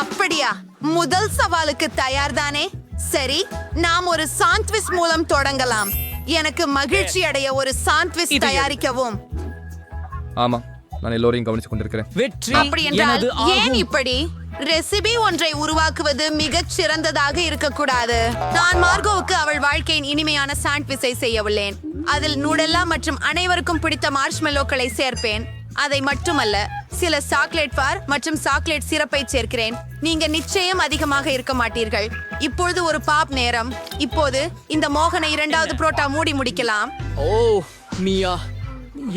அப்படியா? முதல் சவாலுக்கு தயார்தானே? சரி, நாம் ஒரு சாண்ட்விச் மூலம் தொடங்கலாம். எனக்கு மகிழ்ச்சி அடைய ஒரு சாண்ட்விச் தயாரிக்கவும். ஆமா, நான் எல்லோரையும் கவனித்துக் கொண்டிருக்கிறேன். வெற்றி அப்படி என்றால் எனது ஏன் ஆகும். இப்படி? ரெசிபி ஒன்றை உருவாக்குவது மிகச் சிறந்ததாக இருக்கக்கூடாது. நான் மார்கோவுக்கு அவள் வாழ்க்கையின் இனிமையான சாண்ட்விச்சை செய்ய உள்ளேன். அதில் நூடெல்லா மற்றும் அனைவருக்கும் பிடித்த மார்ஷ்மெல்லோக்களை சேர்ப்பேன். அதை மட்டுமல்ல, சில சாக்லேட் பார் மற்றும் சாக்லேட் சிரப்பை சேர்க்கிறேன். நீங்க நிச்சயம் அதிகமாக இருக்க மாட்டீர்கள். இப்பொழுது ஒரு பாப் நேரம். இப்போது இந்த மோகனை இரண்டாவது புரோட்டா மூடி முடிக்கலாம். ஓ மியா,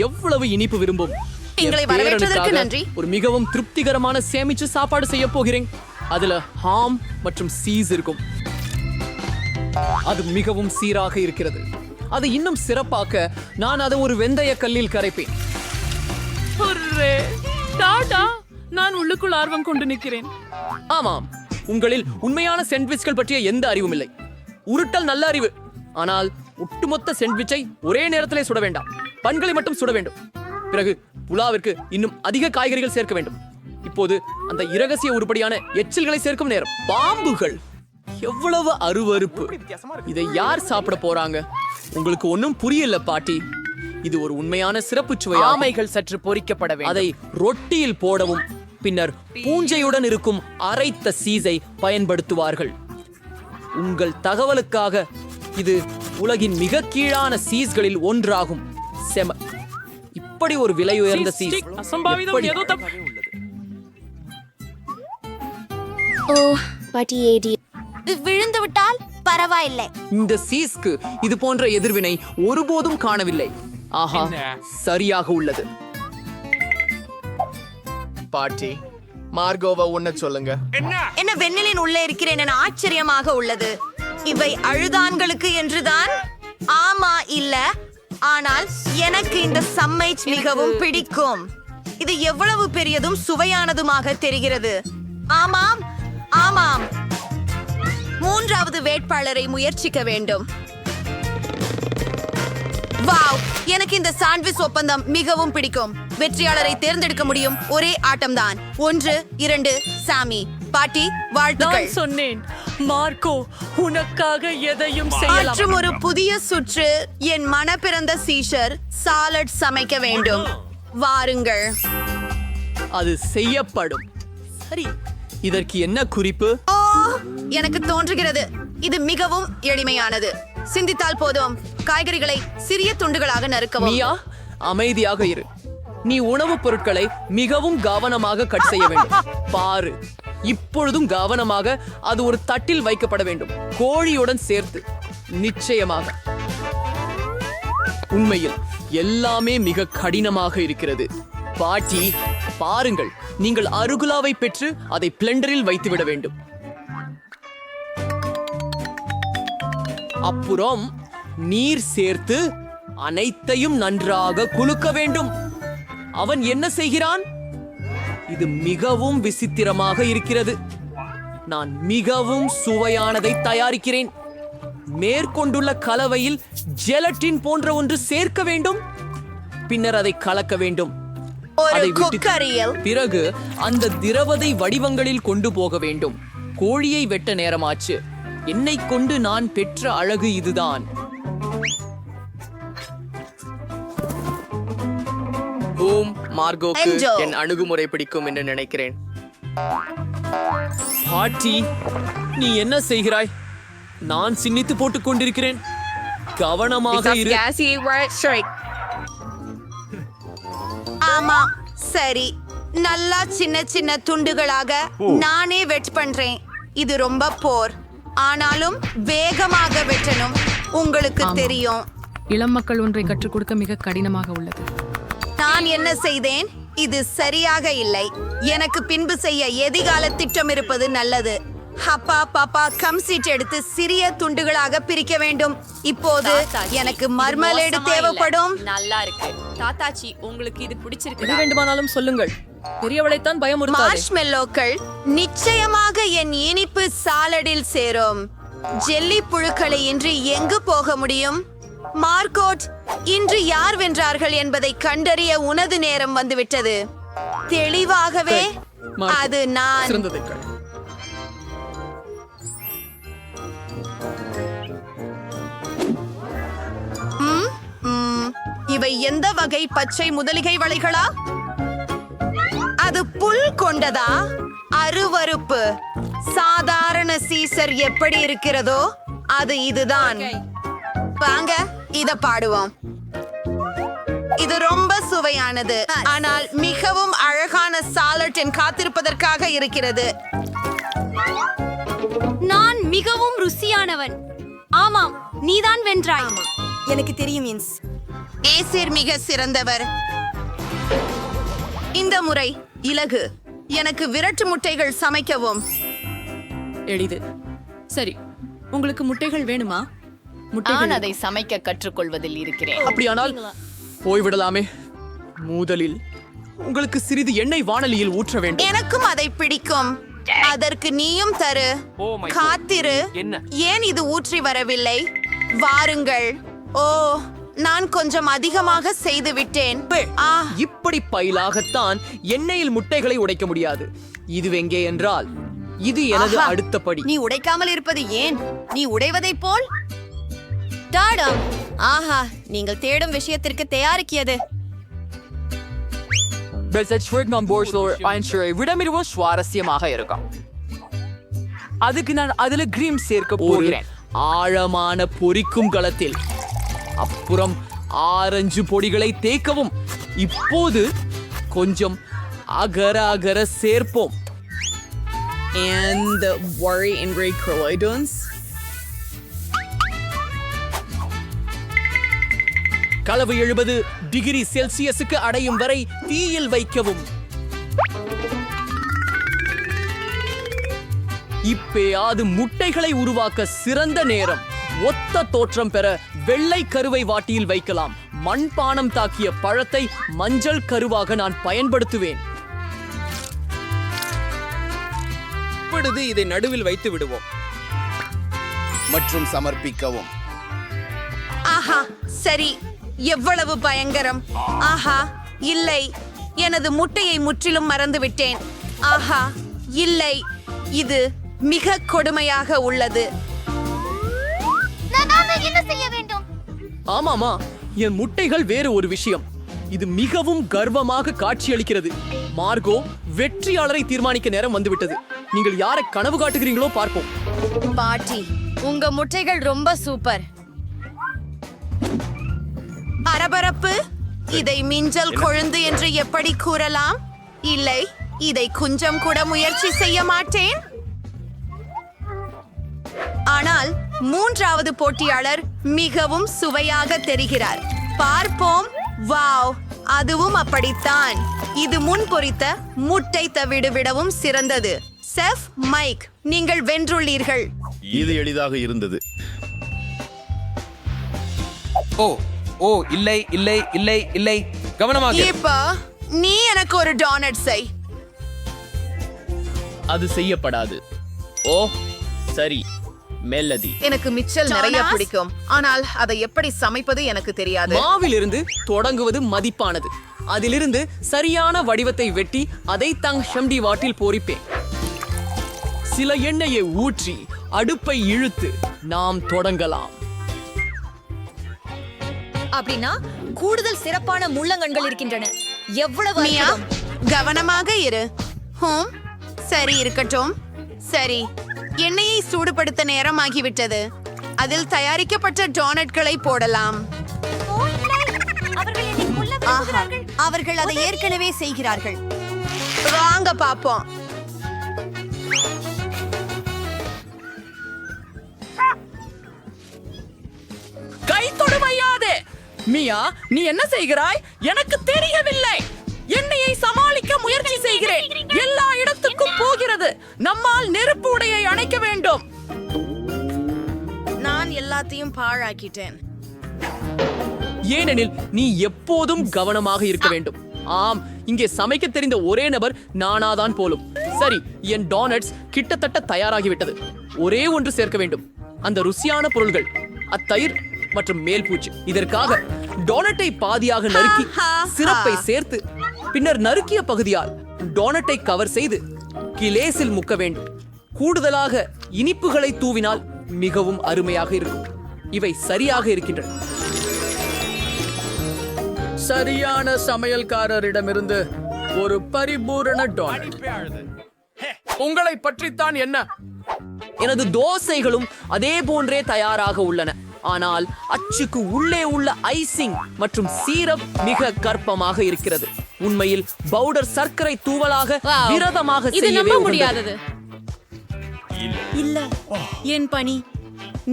எவ்வளவு இனிப்பு விரும்பும். எங்களை என் வரவேற்றதற்கு பேரனுக்காக நன்றி. ஒரு மிகவும் திருப்திகரமான சேமிச்சு சாப்பாடு செய்ய போகிறேன். அதுல ஹாம் மற்றும் சீஸ் இருக்கும். அது மிகவும் சீராக இருக்கிறது. அதை இன்னும் சிறப்பாக்க நான் அதை ஒரு வெந்தய கல்லில் கரைப்பேன். டாடா, நான் உள்ளுக்குள் ஆர்வம் கொண்டு நிற்கிறேன். ஆமாம், உங்களில் உண்மையான சாண்ட்விச்கள் பற்றிய எந்த அறிவும் இல்லை. உருட்டல் நல்ல அறிவு, ஆனால் ஒட்டுமொத்த சாண்ட்விச்சை ஒரே நேரத்திலே சுட வேண்டாம். பன்களை மட்டும் சுட வேண்டும். பிறகு புலாவிற்கு இன்னும் அதிக காய்கறிகள் சேர்க்க வேண்டும். இப்போது அந்த இரகசிய உருப்படியான எச்சில்களை சேர்க்கும் நேரம். பாம்புகள், எவ்வளவு அருவருப்பு. இதை யார் சாப்பிட போறாங்க? உங்களுக்கு ஒன்னும் புரியல பாட்டி. இது ஒரு உண்மையான சிறப்பு சுவை. ஆமைகள் சற்று பொரிக்கப்பட வேண்டும். அதை ரொட்டியில் போடவும் பின்னர் பூஞ்சையுடன் இருக்கும் அரைத்த சீஸை பயன்படுத்துவார்கள். உங்கள் தகவலுக்காக இது உலகின் மிக கீழான சீஸ்களில் ஒன்றாகும். செம, இப்படி ஒரு விலை உயர்ந்த சீஸ் அசம்பாவிதம் எப்படி? ஏதோ தப்பு. ஓ பட்டியேடி விழுந்து விட்டால் பரவாயில்லை. இந்த சீஸ்க்கு இது போன்ற எதிர்வினை ஒருபோதும் காணவில்லை. ஆஹா, சரியாக உள்ளது. பாட்டி, மார்கோவை உன்ன சொல்லுங்க. என்ன வெண்ணிலின் உள்ளே இருக்கிறேன் என ஆச்சரியமாக உள்ளது. இவை அழுதான்களுக்கு என்றுதான்? ஆமா, இல்ல. ஆனால் எனக்கு இந்த சம்மைச் மிகவும் பிடிக்கும். இது எவ்வளவு பெரியதும் சுவையானதுமாக தெரிகிறது. ஆமாம் ஆமாம், மூன்றாவது வேட்பாளரை முயற்சிக்க வேண்டும். வாவ், எனக்கு இந்த சாண்ட்விச் ஒப்பந்தம் மிகவும் பிடிக்கும். வெற்றியாளரை தேர்ந்தெடுக்க முடியும் ஒரே ஆட்டம்தான். 1, 2 சாமி. பாட்டி, வாழ்த்துக்கள். நான் சொன்னேன், மார்க்கோ உனக்காக எதையும் செய்யலாம். மற்றும் ஒரு புதிய சுற்று. என் மனப்பிறந்த சீஷர் சாலட் சமைக்க வேண்டும். வாருங்கள். அது செய்யப்படும். சரி, இதற்கு என்ன குறிப்பு? ஓ, எனக்கு தோன்றுகிறது இது மிகவும் எளிமையானது. சிந்தித்தால் போதும். காய்கறிகளை சிறிய துண்டுகளாக நறுக்கவும். மியா, அமைதியாக இரு. நீ உணவுப் பொருட்களை மிகவும் கவனமாக கட் செய்ய வேண்டும். பாரு, இப்பொழுதும் கவனமாக அது ஒரு தட்டில் வைக்கப்பட வேண்டும், கோழியுடன் சேர்த்து. நிச்சயமாக. உண்மையில் எல்லாமே மிக கடினமாக இருக்கிறது. பாட்டி, பாருங்கள், நீங்கள் அருகுலாவை பெற்று அதை பிளெண்டரில் வைத்துவிட வேண்டும். அப்புறம் நீர் சேர்த்து அனைத்தையும் நன்றாக குலுக்க வேண்டும். அவன் என்ன செய்கிறான்? இது மிகவும் விசித்திரமாக இருக்கிறது. நான் மிகவும் சுவையானதை தயாரிக்கிறேன். மேற்கொண்டுள்ள கலவையில் ஜெலட்டின் போன்ற ஒன்று சேர்க்க வேண்டும். பின்னர் அதை கலக்க வேண்டும். ஒரு அதை விட்டு குக்கரியில் பிறகு அந்த திரவதை வடிவங்களில் கொண்டு போக வேண்டும். கோழியை வெட்ட நேரமாச்சு. என்னை கொண்டு நான் பெற்ற அழகு இதுதான். மார்கோக்கு Enjoy. என் அணுகுமுறை பிடிக்கும் என்று நினைக்கிறேன். பாட்டி, நீ என்ன செய்கிறாய்? நான் சின்னித்து போட்டுக் கொண்டிருக்கிறேன். கவனமாக இரு. ஆமா, சரி. நல்லா சின்ன சின்ன துண்டுகளாக நானே வெட் பண்றேன். இது ரொம்ப போர். ஆனாலும் வேகமாக வெட்டணும். உங்களுக்கு தெரியும். இளம் மக்கள் ஒன்றை கற்றுக் கொடுக்க மிக கடினமாக உள்ளது. நான் என்ன செய்தேன்? இது சரியாக இல்லை. எனக்கு பின்பு செய்ய எதிர்கால திட்டம் இருப்பது நல்லது. அப்பா பாப்பா கம் சீட் எடுத்து சிறிய துண்டுகளாக பிரிக்க வேண்டும். இப்போது எனக்கு மர்மலேடு தேவைப்படும். நல்லா இருக்கு தாத்தாச்சி, உங்களுக்கு இது பிடிச்சிருக்கு? எது வேண்டுமானாலும் சொல்லுங்கள். பெரியவளைத்தான் பயமுறுத்தாதே. மார்ஷ்மெல்லோக்கள் நிச்சயமாக என் இனிப்பு சாலடில் சேரும். ஜெல்லி புழுக்களை இன்றி எங்கு போக முடியும்? மார்கோட், இன்று யார் வென்றார்கள் என்பதை கண்டறிய உனது நேரம் வந்துவிட்டது. தெளிவாகவே அது நான். எந்த வகை பச்சை முதலிகை வளைகளா? அது புல் கொண்டதா? அருவருப்பு. சாதாரண சீசர் எப்படி இருக்கிறதோ அது இதுதான். வாங்க இத பாடுவோம். இது ரொம்ப சுவையானது, ஆனால் மிகவும் அழகான சாலட்டின் காத்திருப்பதற்காக இருக்கிறது. நான் மிகவும் ருசியானவன். ஆமாம், நீதான் வென்றாய். எனக்கு தெரியும் இன்ஸ். ஏசிர் மிக சிறந்தவர். இந்த முறை இலகு. எனக்கு விரட்டு முட்டைகள் சமைக்கவும். எளிது. சரி, உங்களுக்கு முட்டைகள் வேணுமா? நான் அதை சமைக்க கற்றுக்கொள்வதில் இருக்கிறேன். அப்படியானால் போய்விடலாமே. முதலில் உங்களுக்கு சிறிது எண்ணெய் வாணலியில் ஊற்ற வேண்டும். எனக்கும் அதை பிடிக்கும். அதற்கு நீயும் தரு. காத்திரு. ஏன் இது ஊற்றி வரவில்லை? வாருங்கள். ஓ, நான் கொஞ்சம் அதிகமாக செய்து விட்டேன். இப்படி பயிலாகத்தான் எண்ணெயில் முட்டைகளை உடைக்க முடியாது. இது எங்கே என்றால் இது எனது அடுத்த படி. நீ உடைக்காமல் இருப்பது ஏன்? நீ உடைவதை போல் டாடம். ஆஹா, நீங்கள் தேடும் விஷயத்திற்கு தயாரிக்கியது. விடமிருவும் சுவாரஸ்யமாக இருக்கும். அதுக்கு நான் அதுல கிரீம் சேர்க்க போகிறேன். ஆழமான பொரிக்கும் களத்தில் அப்புறம் ஆரஞ்சு பொடிகளை தேய்க்கவும். இப்போது கொஞ்சம் அகர அகர சேர்ப்போம். And the worry in Ray Croydons. கலவை 70 டிகிரி செல்சியஸுக்கு அடையும் வரை தீயில் வைக்கவும். இப்போது முட்டைகளை உருவாக்க சிறந்த நேரம். ஒத்த தோற்றம் பெற வெள்ளை கருவை வாட்டியில் வைக்கலாம். மண்பானம் தாக்கிய பழத்தை மஞ்சள் கருவாக நான் பயன்படுத்துவேன். இப்பொழுது இதை நடுவில் வைத்து விடுவோம் மற்றும் சமர்ப்பிக்கவும். ஆஹா, சரி. எவ்வளவு பயங்கரம். ஆஹா, இல்லை. எனது முட்டையை முற்றிலும் மறந்துவிட்டேன். ஆஹா, இல்லை. இது மிக கொடுமையாக உள்ளது. என்ன செய்ய வேண்டும்? ஆமாமா, என் முட்டைகள் வேறு ஒரு விஷயம். இது மிகவும் கர்வமாக காட்சியளிக்கிறது. மார்கோ, வெற்றியாளரை தீர்மானிக்க நேரம் வந்துவிட்டது. நீங்கள் யாரை கனவு காட்டுகிறீங்களோ பார்ப்போம். பாட்டி, உங்க முட்டைகள் ரொம்ப சூப்பர். பரபரப்பு. இதை மிஞ்சல் கொழுந்து என்று எப்படி கூறலாம்? இல்லை, இதை கொஞ்சம் கூட முயற்சி செய்ய மாட்டேன். ஆனால் மூன்றாவது போட்டியாளர் மிகவும் சுவையாக தெரிகிறார். பார்ப்போம். வாவ், அதுவும் அப்படித்தான். இது முன் பொரித்த முட்டை தவிடு விடவும் சிறந்தது. செஃப் மைக், நீங்கள் வென்றுள்ளீர்கள். இது எளிதாக இருந்தது. ஓ ஓ இல்லை இல்லை இல்லை இல்லை, கவனமாக. இப்ப நீ எனக்கு ஒரு டோனட் செய். அது செய்யப்படாது. ஓ சரி, மெல்லதி. எனக்கு மிச்சல் நிறைய பிடிக்கும், ஆனால் அதை எப்படி சமைப்பது எனக்கு தெரியாது. மாவிலிருந்து தொடங்குவது மதிப்பானது. அதிலிருந்து சரியான வடிவத்தை வெட்டி அதை தங்ஷம்டி வாட்டில் பொரிப்பேன். சில எண்ணெயை ஊற்றி அடுப்பை இழுத்து நாம் தொடங்கலாம். அப்படின்னா கூடுதல் சிறப்பான முள்ளங்கண்கள் இருக்கின்றன. எவ்வளவு மியா, அற்புதம். கவனமாக இரு. சரி, இருக்கட்டும். சரி, எண்ணெயை சூடுபடுத்த நேரமாகிவிட்டது. அதில் தயாரிக்கப்பட்ட டோனட்களை போடலாம். அவர்கள் அதை ஏற்கனவே செய்கிறார்கள். வாங்க பாப்போம். கை தொடுமையாதே. மியா, நீ என்ன செய்கிறாய்? எனக்கு தெரியவில்லை. எண்ணெயை சமாளிக்க முயற்சி செய்கிறேன். எல்லா இடத்துக்கும் போகிறது. நம்மால் நெருப்பு உடையை அணைக்க வேண்டும். நான் எல்லாத்தையும் பாழாக்கிட்டேன். ஏனெனில் நீ எப்போதும் கவனமாக இருக்க வேண்டும். ஆம், இங்கே சமைக்க தெரிந்த ஒரே நபர் நானாதான் போலும். சரி, என் டோனட்ஸ் கிட்டத்தட்ட தயாராகிவிட்டது. ஒரே ஒன்று சேர்க்க வேண்டும். அந்த ருசியான பொருள்கள், அத்தயிர் மற்றும் மேல் பூச்சு. இதற்காக டோனட்டை பாதியாக நறுக்கி சிரப்பை சேர்த்து பின்னர் நறுக்கிய பகுதியால் டோனட்டை கவர் செய்து கிளேஸில் முக்க வேண்டும். கூடுதலாக இனிப்புகளை தூவினால் மிகவும் அருமையாக இருக்கும். இவை சரியாக இருக்கின்றன. சரியான சமையல்காரரிடமிருந்து ஒரு பரிபூரண டோனட். உங்களை பற்றித்தான் என்ன? எனது தோசைகளும் அதே போன்றே தயாராக உள்ளன. ஆனால் அச்சுக்கு உள்ளே உள்ள ஐசிங் மற்றும் சீரப் மிக கற்பமாக இருக்கிறது. உண்மையில் பவுடர் சர்க்கரை தூவலாக விரதமாக இது செய்யவே நம்ப உகந்தது. முடியாதது. இல்ல என் பணி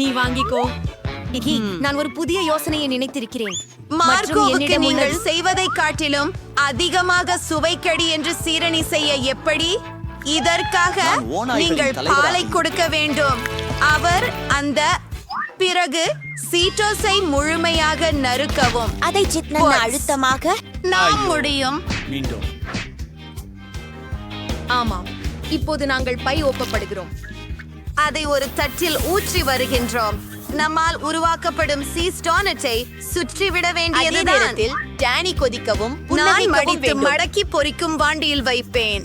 நீ வாங்கிக்கோ. நான் ஒரு புதிய யோசனையை நினைத்திருக்கிறேன். மார்கோவுக்கு என்னிடம் நீங்கள் உள்ளது. செய்வதை காட்டிலும் அதிகமாக சுவைக்கடி என்று சீரணி செய்ய எப்படி? இதற்காக நீங்கள் பாலை கொடுக்க வேண்டும். அவர் அந்த பிறகு சீட்டோஸை முழுமையாக நறுக்கவும். அதை சித்ன அழுத்தமாக நாம் முடியும். ஆமாம், இப்போது நாங்கள் பை ஒப்பப்படுகிறோம். அதை ஒரு தட்டில் ஊற்றி வருகின்றோம். நம்மால் உருவாக்கப்படும் சீஸ் டோனட்டை சுற்றிவிட அதே வேண்டியதுதான். நேரத்தில் டேனி கொதிக்கவும் நான் புன்னகைக்கவும் மடித்து வேண்டும். மடக்கி பொரிக்கும் வாண்டியில் வைப்பேன்.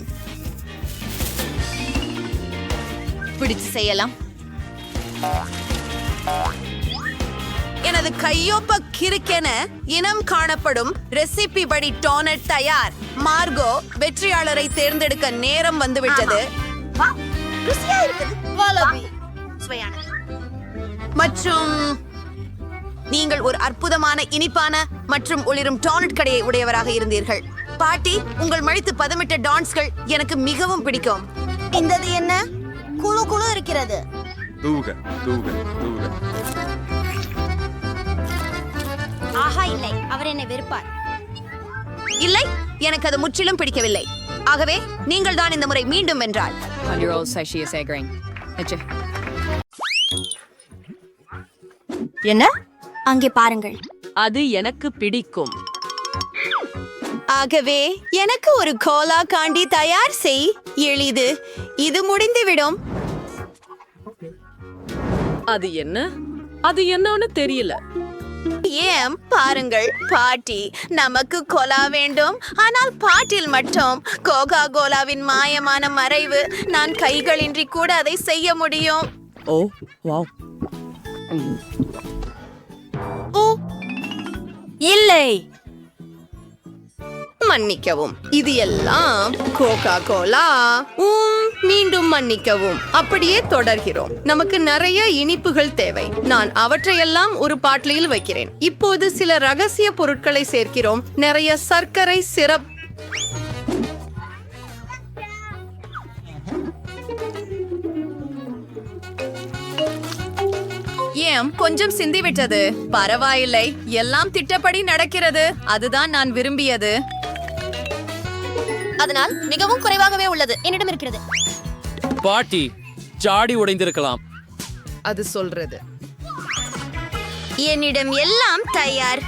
பிடிச்சு செய்யலாம். எனது கையொப்ப கிறுக்கென இனம் காணப்படும் ரெசிபி படி டோனட் தயார். மார்கோ வெற்றியாளரை தேர்ந்தெடுக்க நேரம் வந்துவிட்டது. மற்றும் நீங்கள் ஒரு அற்புதமான இனிப்பான மற்றும் ஒளிரும் டோனட் கடையை உடையவராக இருந்தீர்கள். பாட்டி, உங்கள் மடித்து பதமிட்ட டான்ஸ்கள் எனக்கு மிகவும் பிடிக்கும். இந்தது என்ன? குழு குழு இருக்கிறது. ஆஹா, இல்லை, அவர் என்னை வெறுப்பார். இல்லை, எனக்கு அது முற்றிலும் பிடிக்கவில்லை. ஆகவே நீங்கள் தான் இந்த முறை மீண்டும் வென்றால். என்ன? அங்கே பாருங்கள். அது எனக்கு பிடிக்கும். ஆகவே எனக்கு ஒரு கோலா காண்டி தயார் செய். எளிது. இது முடிந்துவிடும். அது என்ன? அது என்னன்னு தெரியல. ஏன் பாருங்கள் பாட்டி, நமக்கு கோலா வேண்டும். ஆனால் பாட்டில் மட்டும் கோகா கோலாவின் மாயமான மறைவு. நான் கைகளின்றி கூட அதை செய்ய முடியும். ஓ வாவ். ஓ, இல்லை, மன்னிக்கவும், இது எல்லாம் கோகா கோலா. மீண்டும் மன்னிக்கவும். அப்படியே தொடர்கிறோம். நமக்கு நிறைய இனிப்புகள் தேவை. நான் அவற்றையெல்லாம் ஒரு பாட்டிலில் வைக்கிறேன். இப்போது சில ரகசிய பொருட்களை சேர்க்கிறோம். நிறைய சர்க்கரை சிரப். ஏன் கொஞ்சம் சிந்திவிட்டது? பரவாயில்லை, எல்லாம் திட்டப்படி நடக்கிறது. அதுதான் நான் விரும்பியது. அதனால் மிகவும் குறைவாகவே உள்ளது. என்னிடம் இருக்கிறது. பாட்டி, ஜாடி உடைந்திருக்கலாம். அது சொல்றது. என்னிடம் எல்லாம் தயார்.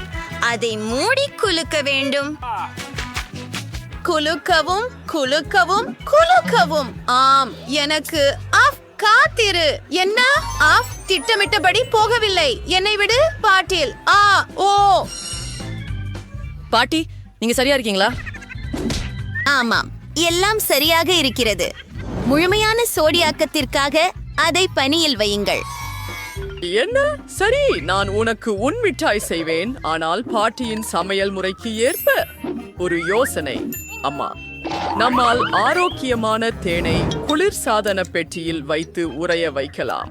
அதை மூடி குலுக்க வேண்டும். குலுக்கவும் குலுக்கவும் குலுக்கவும். ஆம், எனக்கு ஆஃப் காத்திரு. என்ன? ஆஃப் திட்டமிட்டபடி போகவில்லை. என்னை விடு பாட்டில். ஓ, பாட்டி, நீங்க சரியா இருக்கீங்களா? ஆமாம், எல்லாம் சரியாக இருக்கிறது. முழுமையான சோடியாக்கத்திற்காக அதை பனியில் வையுங்கள். என்ன? சரி, நான் உனக்கு உன் மிட்டாய் செய்வேன். ஆனால் பாட்டியின் சமையல் முறைக்கு ஏற்ப ஒரு யோசனை. அம்மா, நம்மால் ஆரோக்கியமான தேனை குளிர்சாதன பெட்டியில் வைத்து உறைய வைக்கலாம்.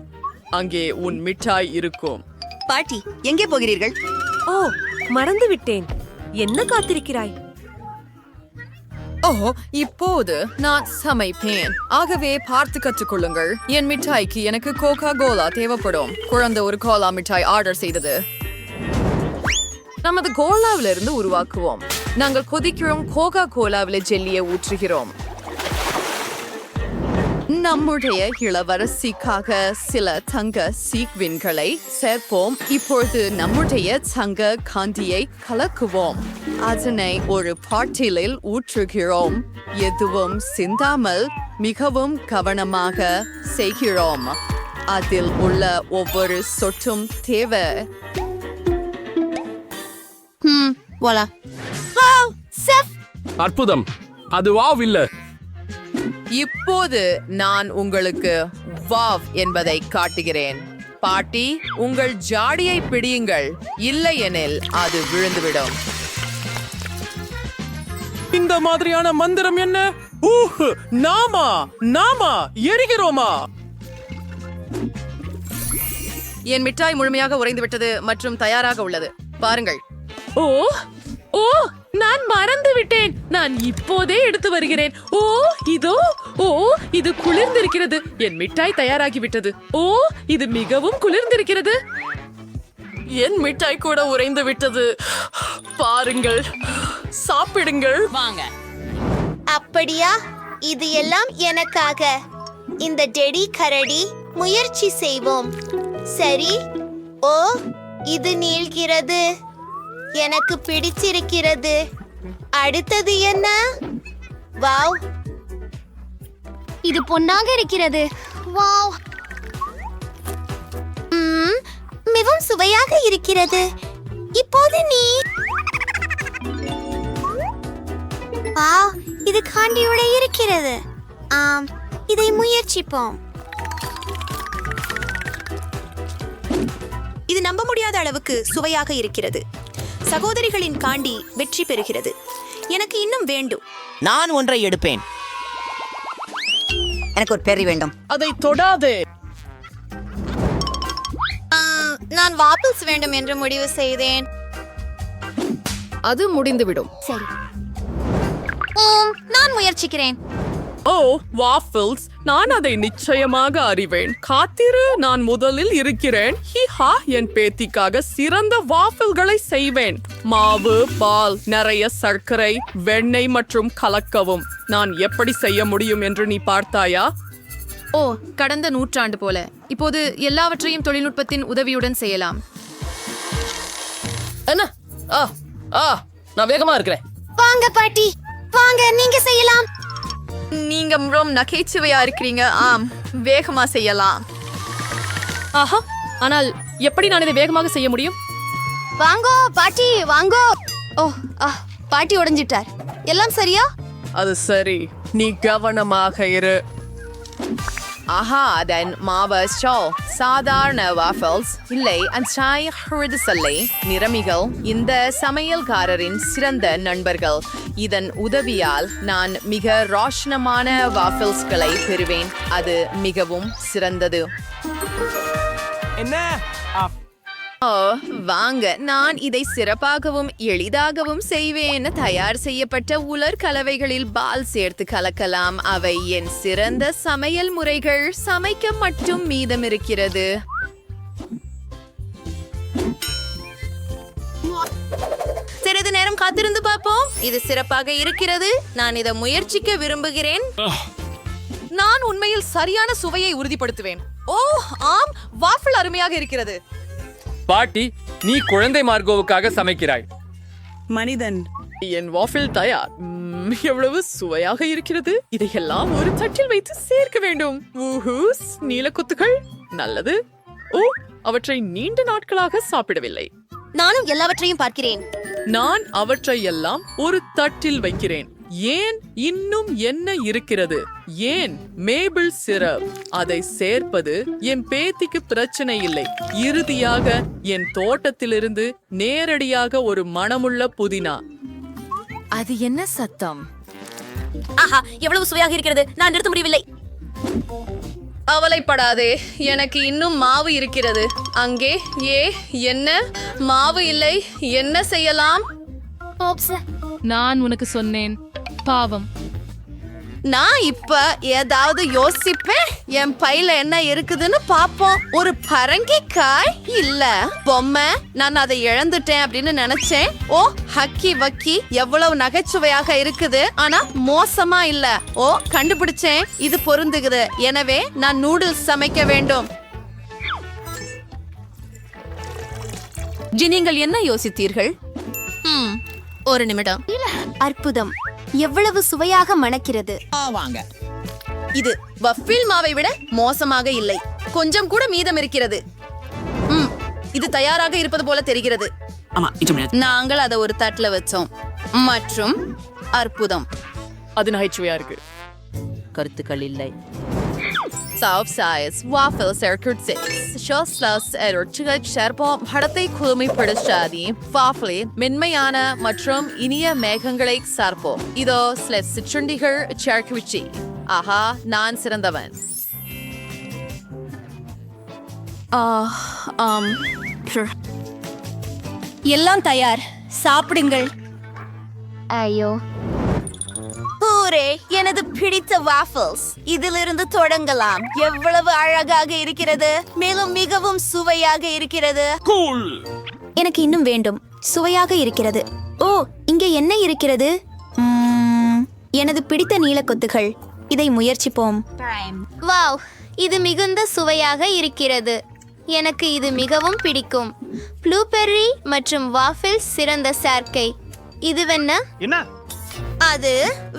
அங்கே உன் மிட்டாய் இருக்கும். பாட்டி, எங்கே போகிறீர்கள்? ஓ, மறந்து விட்டேன். என்ன காத்திருக்கிறாய்? ஓ, இப்போது நான் சமைப்பேன். ஆகவே பார்த்து கற்றுக்கொள்ளுங்கள். என் மிட்டாய்க்கு எனக்கு கோகா கோலா தேவைப்படும். குழந்தை ஒரு கோலா மிட்டாய் ஆர்டர் செய்தது. நமது கோலாவிலிருந்து உருவாக்குவோம். நாங்கள் கொதிக்கிறோம். கோகா கோலாவில ஜெல்லியை ஊற்றுகிறோம். நம்முடைய இளவரசிக்காக சில தங்க சீக்வின்களை சேர்ப்போம். இப்பொழுது நம்முடைய தங்க காந்தியை கலக்குவோம். அதனை ஒரு பாட்டிலில் ஊற்றுகிறோம். எதுவும் சிந்தாமல் மிகவும் கவனமாக செய்கிறோம். அதில் உள்ள ஒவ்வொரு சொட்டும் தேவை. அற்புதம். அது வாவ் இல்ல. இப்போது நான் உங்களுக்கு வாவ் என்பதை காட்டுகிறேன். பாட்டி, உங்கள் ஜாடியை பிடியுங்கள். இல்லையெனில் அது விழுந்துவிடும். இந்த மாதிரியான மந்திரம் என்ன? நாமா எரிகிறோமா? என் மிட்டாய் முழுமையாக உறைந்து விட்டது மற்றும் தயாராக உள்ளது. பாருங்கள். ஓ ஓ நான் மறந்து விட்டேன். நான் இப்போதே எடுத்து வருகிறேன். ஓ இதோ. ஓ இது குளிர்ந்திருக்கிறது. என் மிட்டாய் தயாராகிவிட்டது. ஓ இது மிகவும் குளிர்ந்திருக்கிறது. என் மிட்டாய் கூட உறைந்து விட்டது. பாருங்கள், சாப்பிடுங்கள். வாங்க. அப்படியா? இது எல்லாம் எனக்காக. இந்த டெடி கரடி முயற்சி செய்வோம். சரி. ஓ இது நீள்கிறது. எனக்கு பிடிச்சிருக்கிறது. அடுத்தது என்ன? வாவ், இது பொன்னாக இருக்கிறது. வாவ், மிகவும் சுவையாக இருக்கிறது. இப்போது நீ வாவ், இது காண்டியோட இருக்கிறது. ஆம், இதை முயற்சிப்போம். இது நம்ப முடியாத அளவுக்கு சுவையாக இருக்கிறது. சகோதரிகளின் காண்டி வெற்றி பெறுகிறது. எனக்கு இன்னும் வேண்டும். நான் ஒன்றை எடுப்பேன். எனக்கு ஒரு பெரி வேண்டும். அதை தொடாதே. நான் வாபிள்ஸ் வேண்டும் என்று முடிவு செய்தேன். அது முடிந்துவிடும். சரி. நான் முயற்சிக்கிறேன். ஓ வாஃபிள்ஸ், நான் அதை நிச்சயமாக அறிவேன். காத்திரு, நான் முதலில் இருக்கிறேன். ஹிஹா, என் பேத்திக்காக சிறந்த வாஃபிள்களை செய்வேன். மாவு, பால், நிறைய சர்க்கரை, வெண்ணெய் மற்றும் கலக்கவும். நான் எப்படி செய்ய முடியும் என்று நீ பார்த்தாயா? ஓ, கடந்த நூற்றாண்டு போல. இப்போது எல்லாவற்றையும் தொழில்நுட்பத்தின் உதவியுடன் செய்யலாம். என்ன? நான் வேகமா இருக்கிறேன். வாங்க பாட்டி, வாங்க, நீங்க செய்யலாம். நீங்க மிகவும் நகைச்சுவையா இருக்கிறீங்க. ஆம், வேகமா செய்யலாம். ஆஹா, ஆனால் எப்படி நான் இதை வேகமாக செய்ய முடியும்? வாங்கோ பாட்டி, வாங்கோ. ஓ, பாட்டி உடைஞ்சிட்டார். எல்லாம் சரியா? அது சரி, நீ கவனமாக இரு. ஆஹா, அதன் மாவஸ்டோ சாதாரண வாஃபிள்ஸ் இல்லை. அஞ்சாய் ஹிருதுசல்லை நிறமிகள் இந்த சமையல்காரரின் சிறந்த நண்பர்கள். இதன் உதவியால் நான் மிக ரோஷனமான வாஃபிள்ஸ்களை பெறுவேன். அது மிகவும் சிறந்தது. என்ன? ஓ, வாங்க, நான் இதை சிறப்பாகவும் எளிதாகவும் செய்வேன். தயார் செய்யப்பட்ட உலர் கலவைகளில் பால் சேர்த்து கலக்கலாம். அவை என் சிறந்த சமையல் முறைகள். சமைக்க மட்டும் மீதம் இருக்கிறது. சிறிது நேரம் காத்திருந்து பார்ப்போம். இது சிறப்பாக இருக்கிறது. நான் இதை முயற்சிக்க விரும்புகிறேன். நான் உண்மையில் சரியான சுவையை உறுதிப்படுத்துவேன். ஓ ஆம், வாஃபிள் அருமையாக இருக்கிறது. பாட்டி, நீ குழந்தை மார்கோவுக்காக சமைக்கிறாய். மனிதன். என் வாஃபிள் தயார். எவ்வளவு சுவையாக இருக்கிறது. இதையெல்லாம் ஒரு தட்டில் வைத்து சேர்க்க வேண்டும். நீலக்குத்துகள் நல்லது. ஓ, அவற்றை நீண்ட நாட்களாக சாப்பிடவில்லை. நானும் எல்லாவற்றையும் பார்க்கிறேன். நான் அவற்றை எல்லாம் ஒரு தட்டில் வைக்கிறேன். ஏன் இன்னும் என்ன இருக்கிறது? ஏன் மேபிள் சிரப்? அதை சேர்ப்பது என் பேத்திக்கு பிரச்சனை இல்லை. இறுதியாக என் தோட்டத்திலிருந்து நேரடியாக ஒரு மணமுள்ள புதினா. அது என்ன சத்தம்? ஆஹா, எவ்வளவு சுவையாக இருக்கிறது. நான் நிறுத்த முடியவில்லை. கவலைப்படாதே, எனக்கு இன்னும் மாவு இருக்கிறது. அங்கே என்ன மாவு இல்லை. என்ன செய்யலாம்? நான் உனக்கு சொன்னேன், பாவம். நான் இப்ப ஏதாவது யோசிப்பேன். என் பையில என்ன இருக்குதுன்னு பாப்போம். ஒரு பரங்கிக்காய் இல்ல பொம்மை. நான் அதை இழந்துட்டேன் அப்படின்னு நினைச்சேன். ஓ, ஹக்கி வக்கி, எவ்வளவு நகைச்சுவையாக இருக்குது. ஆனா மோசமா இல்ல. ஓ, கண்டுபிடிச்சேன். இது பொருந்துகிறது. எனவே நான் நூடுல்ஸ் சமைக்க வேண்டும். நீங்கள் என்ன யோசித்தீர்கள்? ஒரு நிமிடம். அற்புதம், எவ்வளவு சுவையாக மணக்கிறது. வாங்க. இது வஃபில் மாவை விட மோசமாக இல்லை. கொஞ்சம் கூட மீதம் இருக்கிறது. இது தயாராக இருப்பது போல தெரிகிறது. நாங்கள் அதை ஒரு தட்டுல வச்சோம். மற்றும் அற்புதம். அது நகைச்சுவையா இருக்கு. கருத்துக்கள் இல்லை. South size waffles are six. Shoslas er sharpom படத்தை குளுமைப்படுத்தாதி waffle மென்மையான மற்றும் இனிய மேகங்களை சார்ப்போம். இதோ சில சிற்றுண்டிகள் சேர்க்குவிச்சி. ஆஹா, நான் சிறந்தவன். எல்லாம் தயார், சாப்பிடுங்கள். ஐயோ, பூரே, எனது பிடித்த வாஃபிள்ஸ். இதிலிருந்து தொடங்கலாம். எவ்வளவு அழகாக இருக்கிறது, மேலும் மிகவும் சுவையாக இருக்கிறது. எனக்கு இன்னும் வேண்டும். சுவையாக இருக்கிறது. ஓ, இங்கே என்ன இருக்கிறது? எனது பிடித்த நீலக்கொத்துகள். இதை முயற்சிப்போம். வாவ், இது மிகுந்த சுவையாக இருக்கிறது. எனக்கு இது மிகவும் பிடிக்கும். ப்ளூபெர்ரி மற்றும் வாஃபிள் சிறந்த சேர்க்கை. இதுவென்ன? அது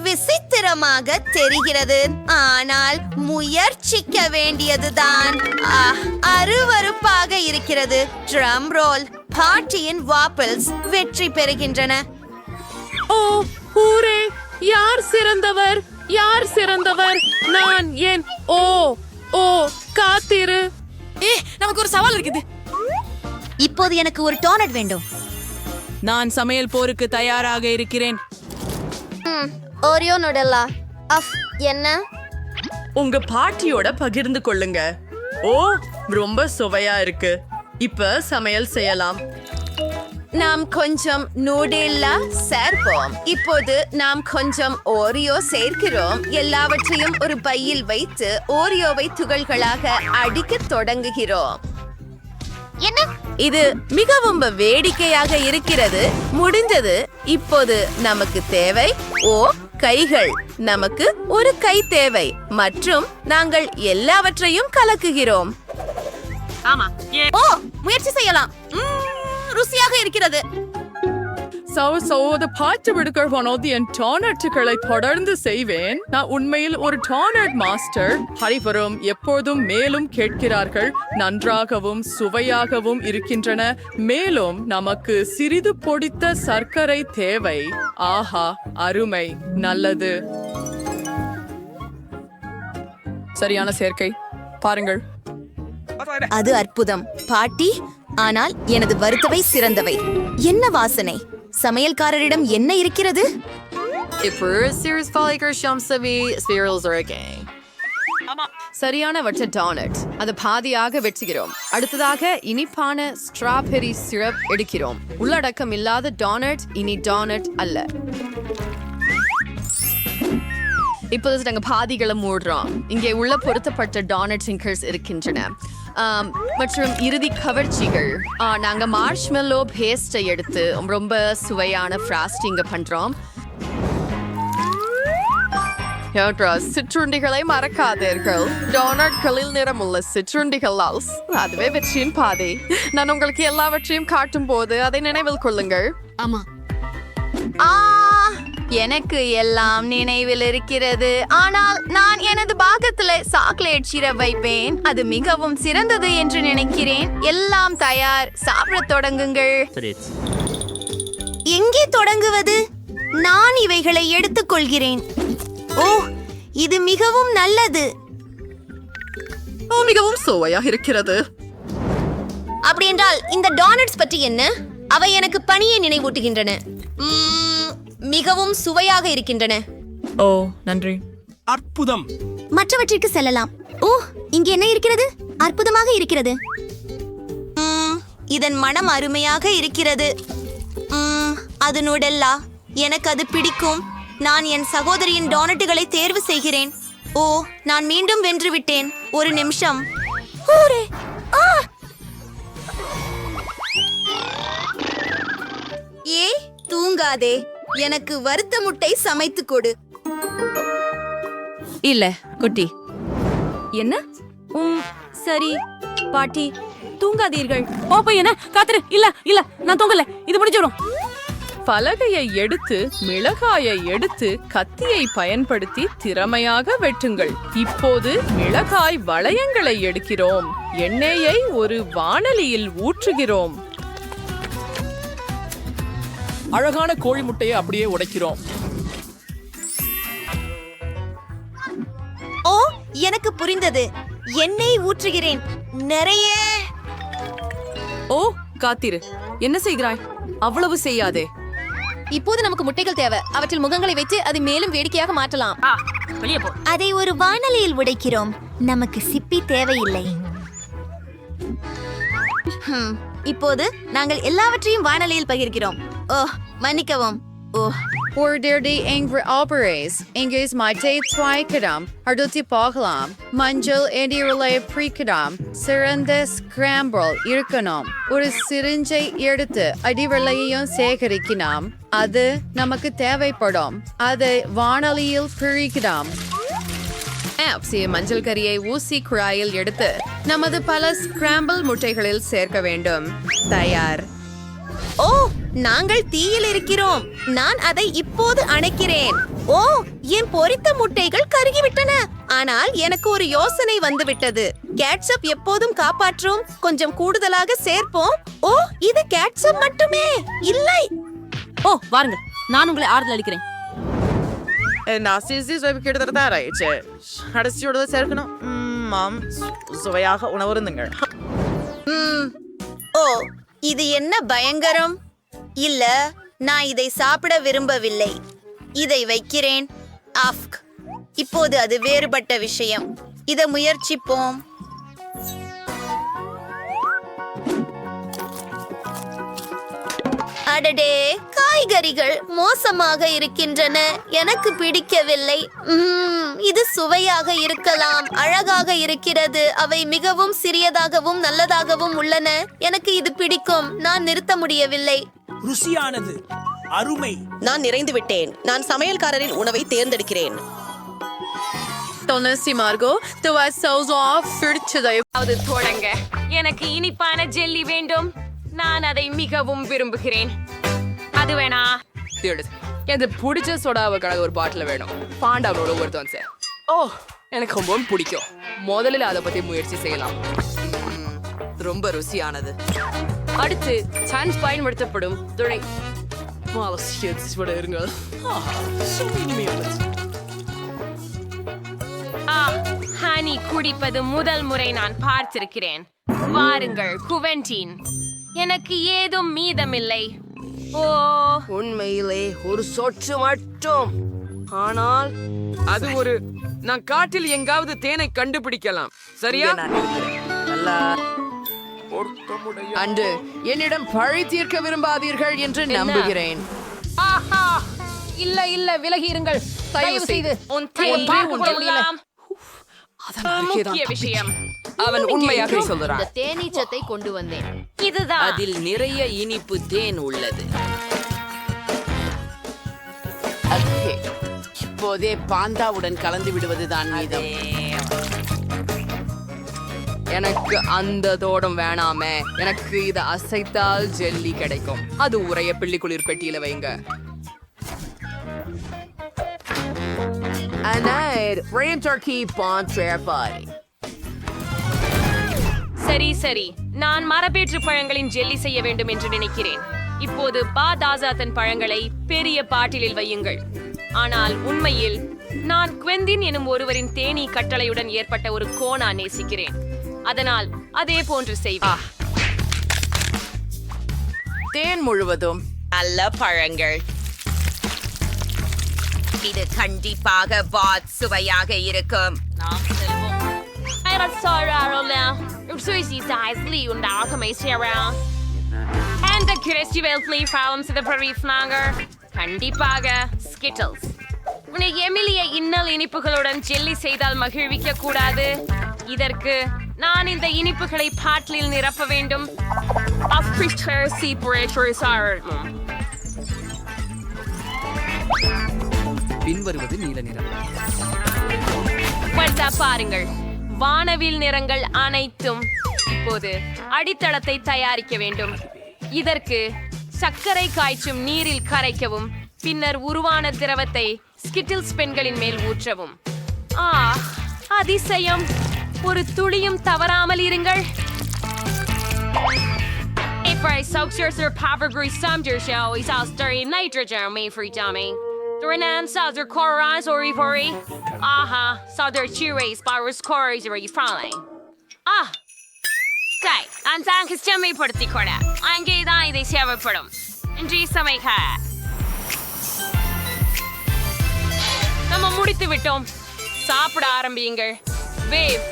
விசித்திரமாக தெரிகிறது, ஆனால் முயற்சிக்க வேண்டியதுதான். அருவருப்பாக இருக்கிறது. Drum role. பார்ட்டியின் வாஃபிள்ஸ் வெற்றி பெறுகின்றன. ஓ ஹூரே! யார் சிறந்தவர்? யார் சிறந்தவர்? நான் ஏன்? ஓ ஓ காத்திரு. நமக்கு ஒரு சவால் இருக்குது. இப்போது எனக்கு ஒரு டோனட் வேண்டும். நான் சமையல் போருக்கு தயாராக இருக்கிறேன். ஓரியோ நுடலா. என்ன? உங்க பாட்டியோட பகிர்ந்து கொள்ளுங்க. ஓ, ரொம்ப சுவையா இருக்கு. இப்ப சமையல் செய்யலாம். நாம் கொஞ்சம் நூடெல்லா சேர்ப்போம். இப்போது நாம் கொஞ்சம் ஓரியோ சேர்க்கிறோம். எல்லாவற்றையும் ஒரு பையில் வைத்து ஓரியோவை துகள்களாக அடிக்க தொடங்குகிறோம். என்ன? இது மிகவும் வேடிக்கையாக இருக்கிறது. முடிந்தது. இப்போது நமக்கு தேவை கைகள். நமக்கு ஒரு கை தேவை மற்றும் நாங்கள் எல்லாவற்றையும் கலக்குகிறோம். ஓ, முயற்சி செய்யலாம். ருசியாக இருக்கிறது. என் டானட்டுகளை தொடர்ந்து செய்வேன். நான் உண்மையில் ஒரு டானட் மாஸ்டர். ஹரிவரும் எப்போதும் மேலும் கேட்கிறார்கள். நன்றாகவும் சுவையாகவும் இருக்கின்றன. மேலும் நமக்கு சிறிது பொடித்த சர்க்கரை தேவை. ஆஹா, அருமை, நல்லது. சரியான சேர்க்கை. பாருங்கள். அது அற்புதம் பாட்டி. ஆனால் எனது வறுத்தவை சிறந்தவை. என்ன வாசனை! சமையல்காரரிடம் என்ன இருக்கிறது? சரியான வற்ற டோனட். அது பாதியாக வெட்டுகிறோம். அடுத்ததாக இனிப்பான ஸ்ட்ராபெரி சிரப் எடுக்கிறோம். உள்ளடக்கம் இல்லாத டோனட் இனி டோனட் அல்ல. இப்போது நாங்கள் பாதிகளை மூடுறோம். இங்கே உள்ள பொருத்தப்பட்ட டோனட் சிங்கர்ஸ் இருக்கின்றன மற்றும் இறுதி கவர்ச்சிகள். நாங்கள் மார்ஷ்மெல்லோ பேஸ்டை எடுத்து ரொம்ப சுவையான ஃப்ராஸ்டிங்கை பண்ணுறோம். சிற்றுண்டிகளை மறக்காதீர்கள். டோனட்களில் நிறமுள்ள சிற்றுண்டிகளால் அதுவே வெற்றியின் பாதை. நான் உங்களுக்கு எல்லாவற்றையும் காட்டும் போது அதை நினைவில் கொள்ளுங்கள். ஆமா, எனக்கு எல்லாம் நினைவில் இருக்கிறது. ஆனால் நான் எனது பாகத்துல சாக்லேட் சிரப் வைப்பேன். அது மிகவும் சிறந்தது என்று நினைக்கிறேன். எல்லாம் தயார். சாப்பிட தொடங்குங்கள். எங்கே தொடங்குவது? நான் இவைகளை எடுத்துக் கொள்கிறேன். ஓ, இது மிகவும் நல்லது. மிகவும் சுவையாக இருக்கிறது. அப்படி என்றால் இந்த டோனட்ஸ் பற்றி என்ன? அவை எனக்கு பணியை நினைவூட்டுகின்றன. மிகவும் சுவையாக இருக்கின்றன. ஓ, நன்றி. அற்புதம். மற்றவற்றிற்கு செல்லலாம். ஓ, இங்கே என்ன இருக்கிறது? அற்புதமாக இருக்கிறது. இதன் மனம் அருமையாக இருக்கிறது. அது நூடெல்லா. எனக்கு அது பிடிக்கும். நான் என் சகோதரியின் டோனட்டுகளை தேர்வு செய்கிறேன். ஓ, நான் மீண்டும் வென்று விட்டேன். ஒரு நிமிஷம். தூங்காதே. எனக்கு வறுத்த முட்டை சமைத்து கொடு. இல்ல குட்டி. என்ன? சரி பாட்டி, தூங்காதீர்கள். என்ன காத்துரு. இல்ல நான் தூங்கல. இது முடிஞ்சிடும். பலகையை எடுத்து மிளகாயை எடுத்து கத்தியை பயன்படுத்தி திறமையாக வெட்டுங்கள். இப்போது மிளகாய் வளையங்களை எடுக்கிறோம். எண்ணெயை ஒரு வாணலியில் ஊற்றுகிறோம். அழகான கோழி முட்டையை அப்படியே உடைக்கிறோம். ஓ, எனக்கு புரிந்தது. எண்ணெய் ஊற்றுகிறேன் நிறைய. ஓ காத்திரு, என்ன செய்கிறாய்? அவ்வளவு செய்யாதே. இப்போது நமக்கு முட்டைகள் தேவை. அவற்றில் முகங்களை வைத்து அதை மேலும் வேடிக்கையாக மாற்றலாம். அதை ஒரு வாணலியில் உடைக்கிறோம். நமக்கு சிப்பி தேவையில்லை. இப்போது நாங்கள் எல்லாவற்றையும் வாணலியில் பகிர்கிறோம். ஓ மன்னிக்கவும். ஓ Order angry operas. Engage my day twice அடுத்து போகலாம். மஞ்சள் எண்ணெயை பிரிக்கலாம். சிறந்த ஸ்கிராம்பிள் இருக்கணும். ஒரு சிரிஞ்சை எடுத்து அடிவெள்ளையையும் சேகரிக்கலாம். அது நமக்கு தேவைப்படும். அதை வாணலியில் பிரிக்கலாம். மஞ்சள் கறியை ஊசி குழாயில் எடுத்து நமது பல ஸ்கிராம்பிள் முட்டைகளில் சேர்க்க வேண்டும். தயார். ஓ நாங்கள் தீயில் இருக்கிறோம். நான் அதை இப்போது அணைக்கிறேன். ஓ என் பொரித்த முட்டைகள் கருகிவிட்டன. ஆனால் எனக்கு ஒரு யோசனை வந்துவிட்டது. கேட்சப் எப்போதும் காப்பாற்றும். கொஞ்சம் கூடுதலாக சேர்ப்போம். ஓ இது கேட்சப் மட்டுமே இல்லை. ஓ வாருங்கள், நான் உங்களை ஆறுதல் அளிக்கிறேன். கடைசியோட சேர்க்கணும். சுவையாக உணவருந்துங்கள். ஓ இது என்ன பயங்கரம். இல்ல, நான் இதை சாப்பிட விரும்பவில்லை. இதை வைக்கிறேன். ஆஃப்க். இப்போது அது வேறுபட்ட விஷயம். இதை முயற்சிப்போம். அடடே, காய்கறிகள் மோசமாக இருக்கின்றன. எனக்கு பிடிக்கவில்லை. இது சுவையாக இருக்கலாம், அழகாக இருக்கிறது. அவை மிகவும் சிறியதாகவும் நல்லதாகவும் உள்ளன. எனக்கு இது பிடிக்கும். நான் நிறுத்த முடியவில்லை. ருசியானது, அருமை. நான் நிறைந்து விட்டேன். நான் சமையல்காரரின் உணவை தேர்ந்தெடுக்கிறேன். தொடங்க. எனக்கு இனிப்பான ஜெல்லி வேண்டும். நான் அதை மிகவும் விரும்புகிறேன். அது வேணா. எனக்கு பிடிச்ச சோடாவை கலந்து ஒரு பாட்டில் வேணும். பாண்டாவோட ஒருத்தன் சார். ஓ எனக்கு ரொம்பவும் பிடிக்கும். முதலில் அதை பத்தி முயற்சி செய்யலாம். ரொம்ப ருசியானது. அடுத்து சான்ஸ் பயன்படுத்தப்படும் துணை. ஹனி குடிப்பது முதல் முறை நான் பார்த்திருக்கிறேன். வாருங்கள் குவென்டின். எனக்கு ஏதும் மீதமில்லை. ஓ உண்மையிலே ஒரு சொட்டு மட்டும். ஆனால் அது ஒரு நான் காட்டில் எங்காவது தேனை கண்டுபிடிக்கலாம். சரியா? அன்று என்னிடம் பழி தீர்க்க விரும்பாதீர்கள் என்று நம்புகிறேன். ஆஹா இல்ல இல்ல விலகி இருங்கள். தயவு செய்து முக்கிய விஷயம். அவன் உண்மையாக சொல்கிறான். தேனீச்சத்தை கொண்டு வந்தேன். இதுதான். அதில் நிறைய இனிப்பு தேன் உள்ளது. இப்போதே பாந்தாவுடன் கலந்து விடுவதுதான் மீதம். எனக்கு அந்த தோடம் வேணாமே. எனக்கு இதை அசைத்தால் ஜெல்லி கிடைக்கும். அது உரைய பிள்ளை குளிர் பெட்டியில வைங்க. சரி சரி, நான் மரபேற்று பழங்களின் ஜெல்லி செய்ய வேண்டும் என்று நினைக்கிறேன். இப்போது பாதாசாத்தன் பழங்களை பெரிய பாட்டிலில் வையுங்கள். ஆனால் உண்மையில் நான் குவெந்தின் எனும் ஒருவரின் தேனீ கட்டளையுடன் ஏற்பட்ட ஒரு கோணா நேசிக்கிறேன். அதனால் அதே போன்று செய்வேன். தேன் முழுவதும் நல்ல பழங்கள். இது கண்டிப்பாக பாத் சுவையாக இருக்கும். கண்டிப்பாக ஸ்கிட்டல்ஸ். உன்னை எமிலிய இன்னல் இனிப்புகளுடன் ஜெல்லி செய்தால் மகிழ்விக்க கூடாது. இதற்கு நான் இந்த இனிப்புகளை பாட்டிலில் நிரப்ப வேண்டும். பின்வருவது நீல நிறம். பாருங்கள், வானவில் நிறங்கள் அனைத்தும். இப்போது அடித்தளத்தை தயாரிக்க வேண்டும். இதற்கு சர்க்கரை காய்ச்சும் நீரில் கரைக்கவும், பின்னர் உருவான திரவத்தை ஸ்கிட்டில்ஸ் பெண்களின் மேல் ஊற்றவும். அதிசயம்! ஒரு துளியும் தவறாமல் இருங்கள். Renan Southern Corais or Ivory. Aha, Southern Chirays by Corais or Ifrane. Ah! Okay, நான் தாங்க செம்மைப்படுத்திக் கொள்ள அங்கேதான் இதை சேவைப்படும் இன்றி சமைக்க நம்ம முடித்து விட்டோம். சாப்பிட ஆரம்பியுங்கள். வேவ்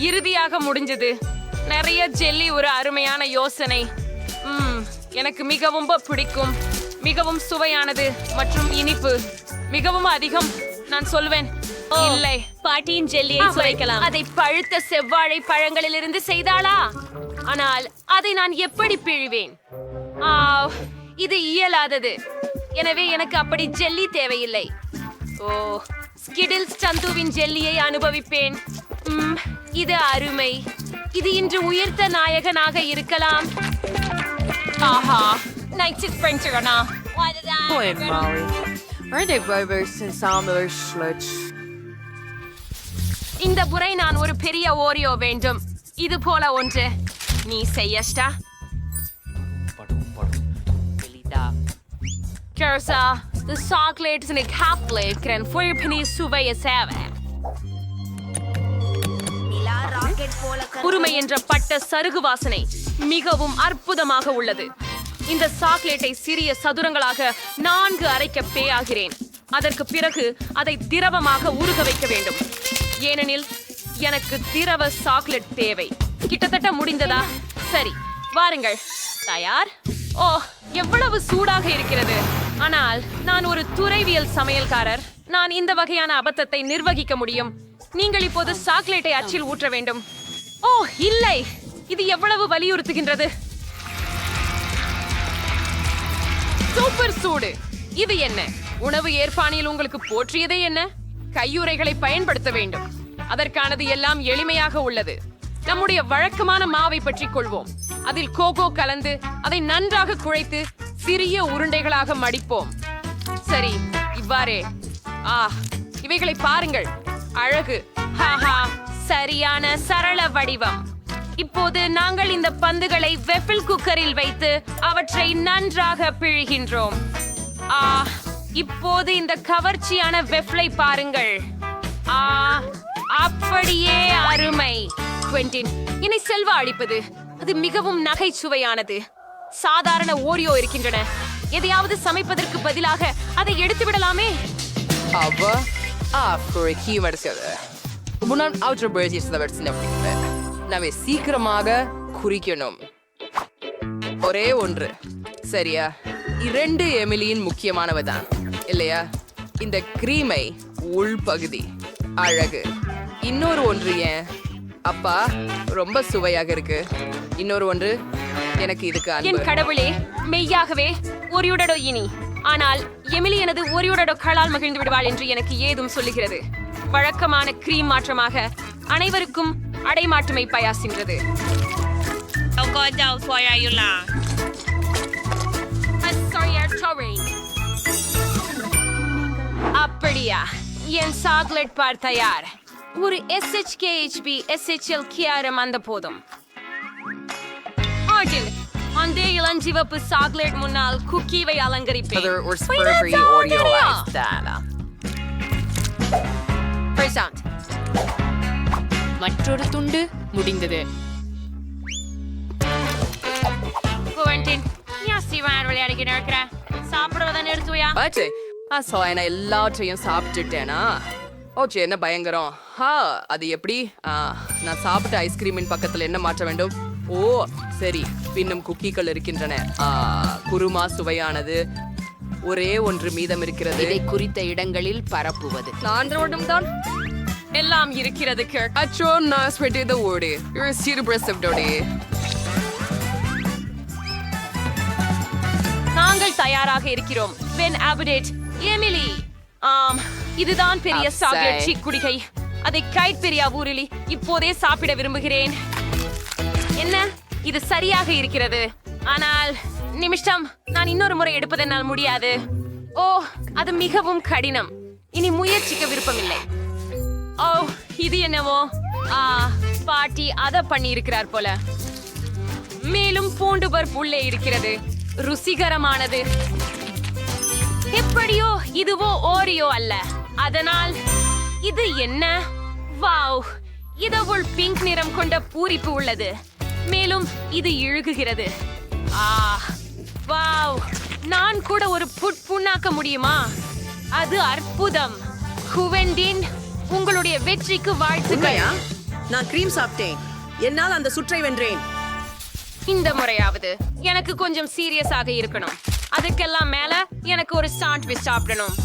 இறுதியாக முடிஞ்சது. நிறைய ஜெல்லி ஒரு அருமையான யோசனை. எனக்கு மிகவும் பிடிக்கும். மிகவும் சுவையானது மற்றும் இனிப்பு மிகவும் அதிகம். நான் சொல்வேன் இல்லை. பாட்டியின் ஜெல்லியை சுவைக்கலாம். அதை பழுத்த செவ்வாழை பழங்களிலிருந்து செய்தாளா? ஆனால் அதை நான் எப்படி பிழிவேன்? இது இயலாதது. எனவே எனக்கு அப்படி ஜெல்லி தேவையில்லை. ஓ, ஸ்கிடில்ஸ் சந்துவின் ஜெல்லியை அனுபவிப்பேன். இது அருமை. இது இன்று உயர்த்த நாயகனாக இருக்கலாம். ஆஹா, நைட் ஸ்பிரிண்டர்னா இந்த முறை நான் ஒரு பெரிய ஓரியோ வேண்டும். இது போல ஒன்று நீ செய்யஸ்டா. Kersa, the chocolates in a chocolate can for penny சுவைய சேவை. உரிமை என்ற பட்ட சருகு வாசனை மிகவும் அற்புதமாக உள்ளது. இந்த சாக்லேட்டை சிறிய சதுரங்களாக 4 அரைக்க பேயாகிறேன். அதற்கு பிறகு அதை திரவமாக உருக வைக்க வேண்டும். ஏனெனில் எனக்கு திரவ சாக்லேட் தேவை. கிட்டத்தட்ட முடிந்ததா? சரி, வாருங்கள். தயார்? ஓ, எவ்வளவு சூடாக இருக்கிறது. ஆனால் நான் ஒரு துறைவியல் சமையல்காரர். நான் இந்த வகையான அபத்தத்தை நிர்வகிக்க முடியும். நீங்கள் இப்போது சாக்லேட்டை அச்சில் ஊற்ற வேண்டும். ஓ இல்லை, இது எவ்வளவு வலியுறுத்துகின்றது. சூப்பர் சூடு. இது என்ன? உணவு ஏற்பாணியில் உங்களுக்கு போற்றியதே என்ன? கையுறைகளை பயன்படுத்த வேண்டும். அதற்கானது எல்லாம் எளிமையாக உள்ளது. நம்முடைய வழக்கமான மாவை பற்றி கொள்வோம். அதில் கோகோ கலந்து அதை நன்றாக குழைத்து சிறிய உருண்டைகளாக மடிப்போம். சரி, இவ்வாறே. இவைகளை பாருங்கள், அழகு. ஹாஹா, சரியான சரள வடிவம். இப்போது நாங்கள் இந்த பந்துகளை வெஃபில் குக்கரில் வைத்து அவற்றை நன்றாக பிழிகின்றோம். இப்போது இந்த கவர்ச்சியான வெஃப்லை பாருங்கள். அப்படியே அருமை. குவென்டின், என்னை செல்வா அளிப்பது. அது மிகவும் நகைச்சுவையானது. சாதாரண ஓரியோ இருக்கின்றன. எதையாவது சமைப்பதற்கு பதிலாக அதை எடுத்து விடலாமே. நம்ம சீக்கிரமாக குறிக்கணும். ஒரே ஒன்று சரியா? 2 எமிலியின் முக்கியமானவதான் இல்லையா? இந்த கிரீமை உள்பகுதி அழகு. இன்னொரு ஒன்று ஏன் அப்பா ரொம்ப சுவையாக இருக்கு. இன்னொரு ஒன்று எனக்கு இதுக்கு என் கடவுளே, மெய்யாகவே ஒரியுடடோ இனி. ஆனால் எமிலி எனது ஒரியுடடோ களால் மகிழ்ந்து விடுவாள் என்று எனக்கு ஏதும் சொல்லுகிறது. வழக்கமான கிரீம் மாற்றமாக அனைவருக்கும் அடைமாற்றுமை பயாசின்றது. அப்படியா? என் சாக்லேட் பார் தயார். ஒரு SHKHB SHL கியாரம் அந்த போதும். அந்த இளஞ்சிவப்பு சாக்லேட் முன்னால் குக்கீவை அலங்கரிப்பேன். மற்றொரு துண்டு முடிந்தது. சாப்பிடுவதை நிறுத்துவையா? எல்லாத்தையும் சாப்பிட்டுட்டேனா? ஓகே, என்ன பயங்கரம். அது எப்படி? நான் சாப்பிட்ட ஐஸ்கிரீமின் பக்கத்துல என்ன மாற்ற வேண்டும்? ஓ சரி, இன்னும் குக்கீகள் இருக்கின்றன. குருமா சுவையானது. ஒரே ஒன்று மீதம் இருக்கிறது. இதை குறித்த இடங்களில் பரப்புவது. நான் தான் எல்லாம் இருக்கிறது. அச்சோ, நான் ஸ்வெட்டேத ஓடு. நாங்கள் தயாராக இருக்கிறோம். When update Emily. இதுதான் பெரிய சாக்லேட் சீக் குடிகை. அதை கைட் பெரியா ஊரில் இப்போதே சாப்பிட விரும்புகிறேன். என்ன, இது சரியாக இருக்கிறது. ஆனால் நிமிஷம், நான் இன்னொரு முறை எடுப்பதென்னால் முடியாது. ஓ, அது மிகவும் கடினம். இனி முயற்சிக்க விருப்பமில்லை. ஓ, இது என்னவோ? பாட்டி அத பண்ணி இருக்கிறார் போல. மேலும் பூண்டு பருப்பு உள்ளே இருக்கிறது. ருசிகரமானது. எப்படியோ இதுவோ ஓரியோ அல்ல. அதனால் இது என்ன? வாவ், இதவுள் பிங்க் நிறம் கொண்ட பூரிப்பு உள்ளது. மேலும் இது இழுகுகிறது. வாவ், நான் கூட ஒரு புண்ணாக்க முடியுமா? அது அற்புதம். குவெண்டின், உங்களுடைய வெற்றிக்கு வாழ்த்துக்கள். நான் கிரீம் சாப்பிட்டேன். என்னால் அந்த சுற்றை வென்றேன். இந்த முறையாவது எனக்கு கொஞ்சம் சீரியஸாக இருக்கணும். அதுக்கெல்லாம் மேல எனக்கு ஒரு சாண்ட்விச் சாப்பிடணும்.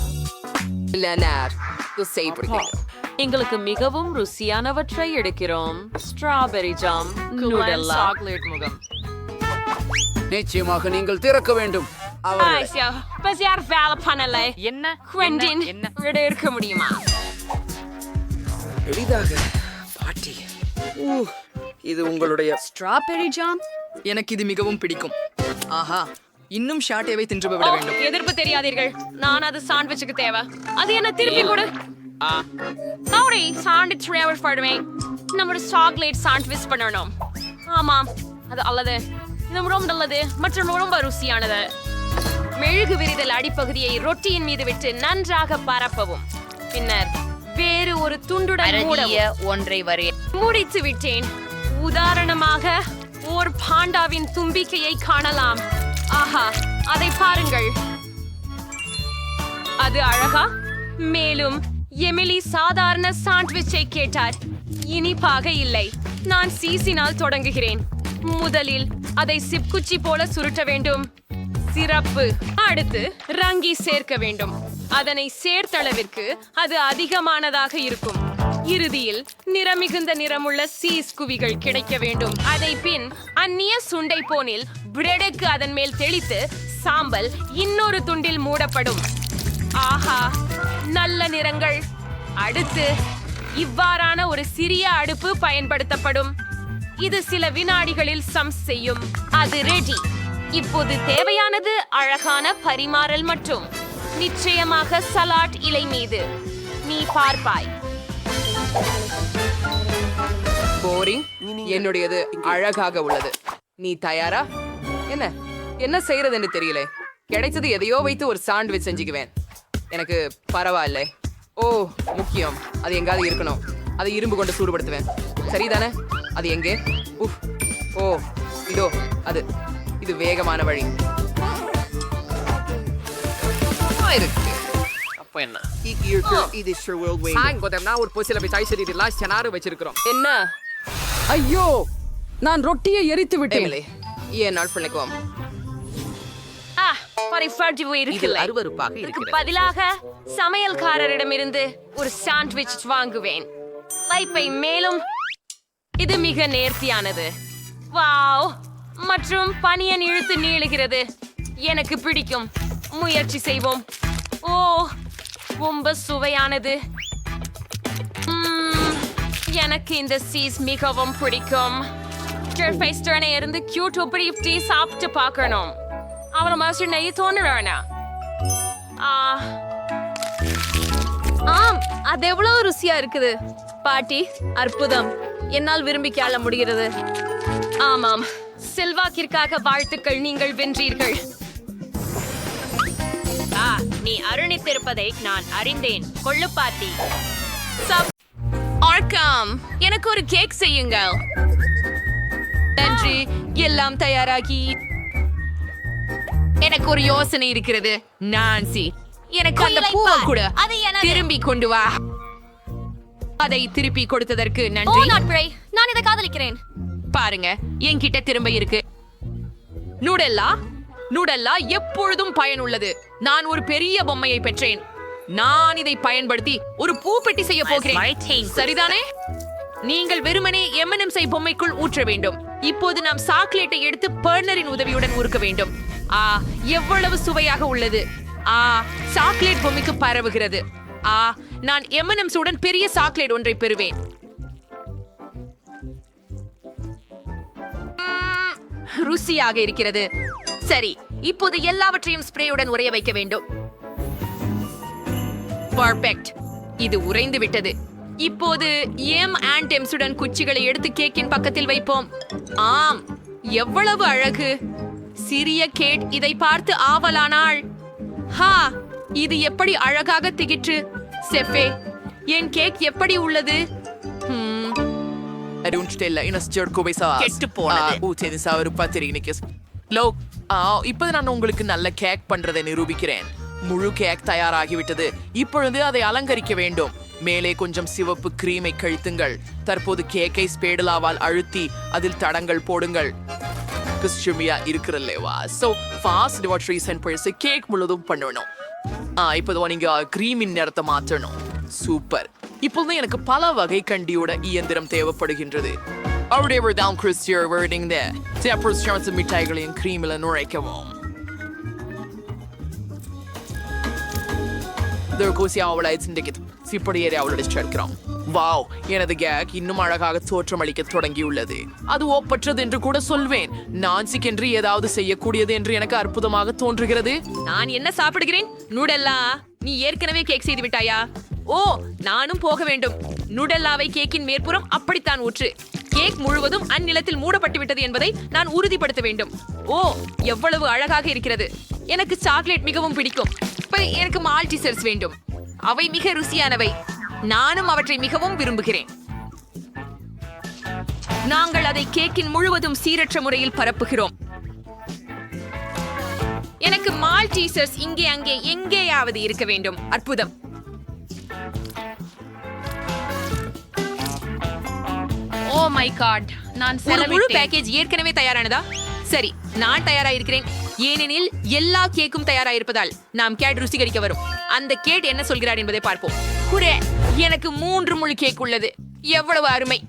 எங்களுக்கு மிகவும் ருசியானவற்றை எடுக்கிறோம். ஸ்ட்ராபெரி ஜாம், நூடெல்லா, சாக்லேட் முகம். நிச்சயமாக நீங்கள் திறக்க வேண்டும். யார் வேலை பண்ணல? என்ன குவெண்டின், விட இருக்க முடியுமா? எளிதாக பாட்டி. இது உங்களுடைய ஸ்ட்ராபெரி ஜாம் எனக்கு இது மிகவும் பிடிக்கும். ஆஹா, இன்னும் ஷாட்டேவை தின்று விட வேண்டும். எதிர்ப்பு தெரியாதீர்கள். நான் அது சாண்ட்விச்சுக்கு தேவை. அது என்ன திருப்பி கொடு. சாண்ட்விச் ஃப்ளேவர் பண்ணுவேன். நம்ம சாக்லேட் சாண்ட்விச் பண்ணணும். ஆமாம், அது அல்லது இது ரொம்ப நல்லது மற்றும் ரொம்ப ருசியானது. மெழுகு விரிதல் அடிப்பகுதியை ரொட்டியின் மீது விட்டு நன்றாக பரப்பவும். பின்னர் வேறு ஒரு துண்டுடன் ஒன்றை வரைய முடித்து விட்டேன். உதாரணமாக ஓர் பாண்டாவின் தும்பிக்கையை காணலாம். ஆஹா, அதை பாருங்கள். அது அழகா? மேலும் எமிலி சாதாரண சாண்ட்விச்சை கேட்டார். இனிப்பாக இல்லை. நான் சீசினால் தொடங்குகிறேன். முதலில் அதை சிப்குச்சி போல சுருட்ட வேண்டும். சிறப்பு. அடுத்து ரங்கி சேர்க்க வேண்டும். அதனை சேர்த்தளவிற்கு அது அதிகமானதாக இருக்கும். இறுதியில் நிறமிகுந்த நிறமுள்ள சீஸ் குவிகள் கிடைக்க வேண்டும். அதை பின் அந்நிய சுண்டை போனில் பிரெடுக்கு அதன் மேல் தெளித்து சாம்பல் இன்னொரு துண்டில் மூடப்படும். ஆஹா, நல்ல நிறங்கள். அடுத்து இவ்வாறான ஒரு சிறிய அடுப்பு பயன்படுத்தப்படும். இது சில வினாடிகளில் செய்யும். அது ரெடி. இப்போது தேவையானது அழகான பரிமாறல் மற்றும் நிச்சயமாக சலாட் இலை மீது. நீ பார்ப்பாய். போரிங். என்னுடையது அழகாக உள்ளது. நீ தயாரா? என்ன என்ன செய்யறதுன்னு தெரியல. கிடைச்சது எதையோ வைத்து ஒரு சாண்ட்விச் செஞ்சுக்குவேன். எனக்கு பரவாயில்ல. ஓ, முக்கியம். அது எங்காவது இருக்கணும். அதை இரும்பு கொண்டு சூடுபடுத்துவேன். சரிதானே? அது எங்கே? ஓ, இதோ அது. இது வேகமான வழி. என்ன ஐயோ, நான் ரொட்டியை எரித்து விட்டேன். ஏன் நாள் பண்ணிக்குவோம். பதிலாக சமையல்காரரிடமிருந்து ஒரு சாண்ட்விச் வாங்குவேன். லைப்பை மேலும் இது மிக நேர்த்தியானது. வாவ், மற்றும் பனியன் இழுத்து நீளுகிறது. எனக்கு பிடிக்கும். முயற்சி செய்வோம். ஓ, ரொம்ப சுவையானது. எனக்கு இந்த சீஸ் மிகவும் பிடிக்கும். இருந்து கியூட் இப்படி சாப்பிட்டு பார்க்கணும். அவரை மாதிரி நெய் தோணுறானா? ஆம், அது எவ்வளவு ருசியா இருக்குது பாட்டி. அற்புதம். என்னால் விரும்பி காண முடிகிறது. ஆமாம், செல்வாக்கிற்காக வாழ்த்துக்கள். நீங்கள் வென்றீர்கள். நீ அருணித்திருப்பதை நான் அறிந்தேன். கொள்ளுப்பாத்தி. எனக்கு ஒரு கேக் செய்யுங்கள். நன்றி. எல்லாம் தயாராகி. எனக்கு ஒரு யோசனை இருக்கிறது. நான்சி, எனக்கு அந்த பூவை கூட திரும்பி கொண்டு வா. அதை திருப்பி கொடுத்ததற்கு நன்றி. நான் இதை காதலிக்கிறேன். பாருங்க, என்கிட்ட திரும்ப இருக்கு. நூடெல்லா எப்பொழுதும் பயனுள்ளது. நான் ஒரு பெரிய பொம்மையை பெற்றேன். நான் இதை பயன்படுத்தி ஒரு பூப்பெட்டி செய்ய போகிறேன். சரிதானே? நீங்கள் வெறுமனே M&M's பொம்மைக்குள் ஊற்ற வேண்டும். இப்போது நாம் சாக்லேட்டை எடுத்து பர்னரின் உதவியுடன் உருக்க வேண்டும். எவ்வளவு சுவையாக உள்ளது. சாக்லேட் பொம்மைக்கு பரவுகிறது. நான் M&M's உடன் பெரிய சாக்லேட் ஒன்றை பெறுவேன். ருசியாக இருக்கிறது. சரி, இப்போது எல்லாவற்றையும் ஸ்ப்ரேயுடன் உறைய வைக்க வேண்டும். பர்ஃபெக்ட். இது உறைந்து விட்டது. இப்போது M&M's உடன் குச்சிகளை எடுத்து கேக்கின் பக்கத்தில் வைப்போம். ஆம், எவ்வளவு அழகு. சிறிய கேட் இதை பார்த்து ஆவலானாள். இது எப்படி அழகாக திகிற்று. செஃபே, என் கேக் எப்படி உள்ளது? இப்போது நான் உங்களுக்கு நல்ல கேக் பண்றதை நிரூபிக்கிறேன். முழு கேக் தயாராகிவிட்டது. இப்பொழுது அதை அலங்கரிக்க வேண்டும். மேலே கொஞ்சம் சிவப்பு கிரீமை கழித்துங்கள். தற்போது கேக்கை ஸ்பேடுலாவால் அழுத்தி அதில் தடங்கள் போடுங்கள். இருக்கிறல்லேவா? சோ ஃபாஸ்ட் கேக் முழுதும் பண்ணணும். இப்போது நீங்க கிரீமின் நிறத்தை மாற்றணும். சூப்பர். இப்போது எனக்கு பல வகை கண்டியோட இயந்திரம் தேவைப்படுகின்றது. மிட்டாய்களையும் கிரீமில் நுழைக்கவும். வாவ், எனது கேக் இன்னும் அழகாக தோற்றமளிக்க தொடங்கியுள்ளது. அது ஒப்பற்றது என்று கூட சொல்வேன். நான்சிக்கென்று ஏதாவது செய்யக்கூடியது என்று எனக்கு அற்புதமாக தோன்றுகிறது. நான் என்ன சாப்பிடுகிறேன்? நூடெல்லா, நீ ஏற்கனவே கேக் செய்து விட்டாயா? ஓ, நானும் போக வேண்டும். நூடெல்லாவை கேக்கின் மேற்புறம் அப்படித்தான் ஊற்று. கேக் முழுவதும் அந்நிலத்தில் மூடப்பட்டு விட்டது என்பதை நான் உறுதிப்படுத்த வேண்டும். ஓ, எவ்வளவு அழகாக இருக்கிறது. எனக்கு சாக்லேட் மிகவும் பிடிக்கும். எனக்கு மால்டிசர்ஸ் வேண்டும். அவை மிக ருசியானவை. நானும் அவற்றை மிகவும் விரும்புகிறேன். நாங்கள் அதை கேக்கின் முழுவதும் சீரற்ற முறையில் பரப்புகிறோம். எனக்கு மால்டீசர்ஸ் இங்கே அங்கே எங்கேயாவது இருக்க வேண்டும். அற்புதம். ஓ மை காட், நான் முழு பேக்கேஜ் ஏற்கனவே தயாரானதா? சரி, நான் தயாராயிருக்கிறேன். ஏனெனில் எல்லா கேக்கும் தயாராயிருப்பதால் நாம் கேட் ருசிகரிக்க வரும். அந்த கேட் என்ன சொல்கிறார் என்பதை பார்ப்போம். குரே, எனக்கு 3 முழு கேக் உள்ளது. எவ்வளவு அருமை.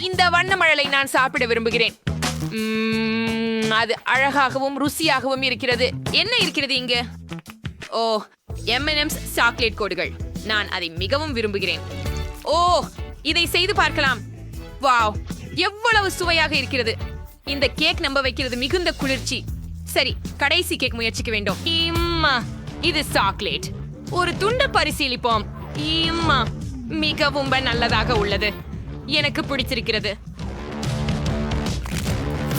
இந்த வண்ண மழலை நான் சாப்பிட விரும்புகிறேன். அது அழகாகவும் ருசியாகவும் இருக்கிறது. என்ன இருக்கிறது இங்க? ஓ, M&M's சாக்லேட் கோடுகள். நான் அதை மிகவும் விரும்புகிறேன். ஓ, இதை செய்து பார்க்கலாம். வாவ், எவ்வளவு சுவையாக இருக்கிறது. இந்த கேக் நம்ப வைக்கிறது மிகுந்த குளிர்ச்சி. சரி, கடைசி கேக் முயற்சிக்க வேண்டும். இது சாக்லேட். ஒரு துண்டு பரிசீலிப்போம். மிகவும் நல்லதாக உள்ளது. எனக்கு பிடிச்சிருக்கிறது.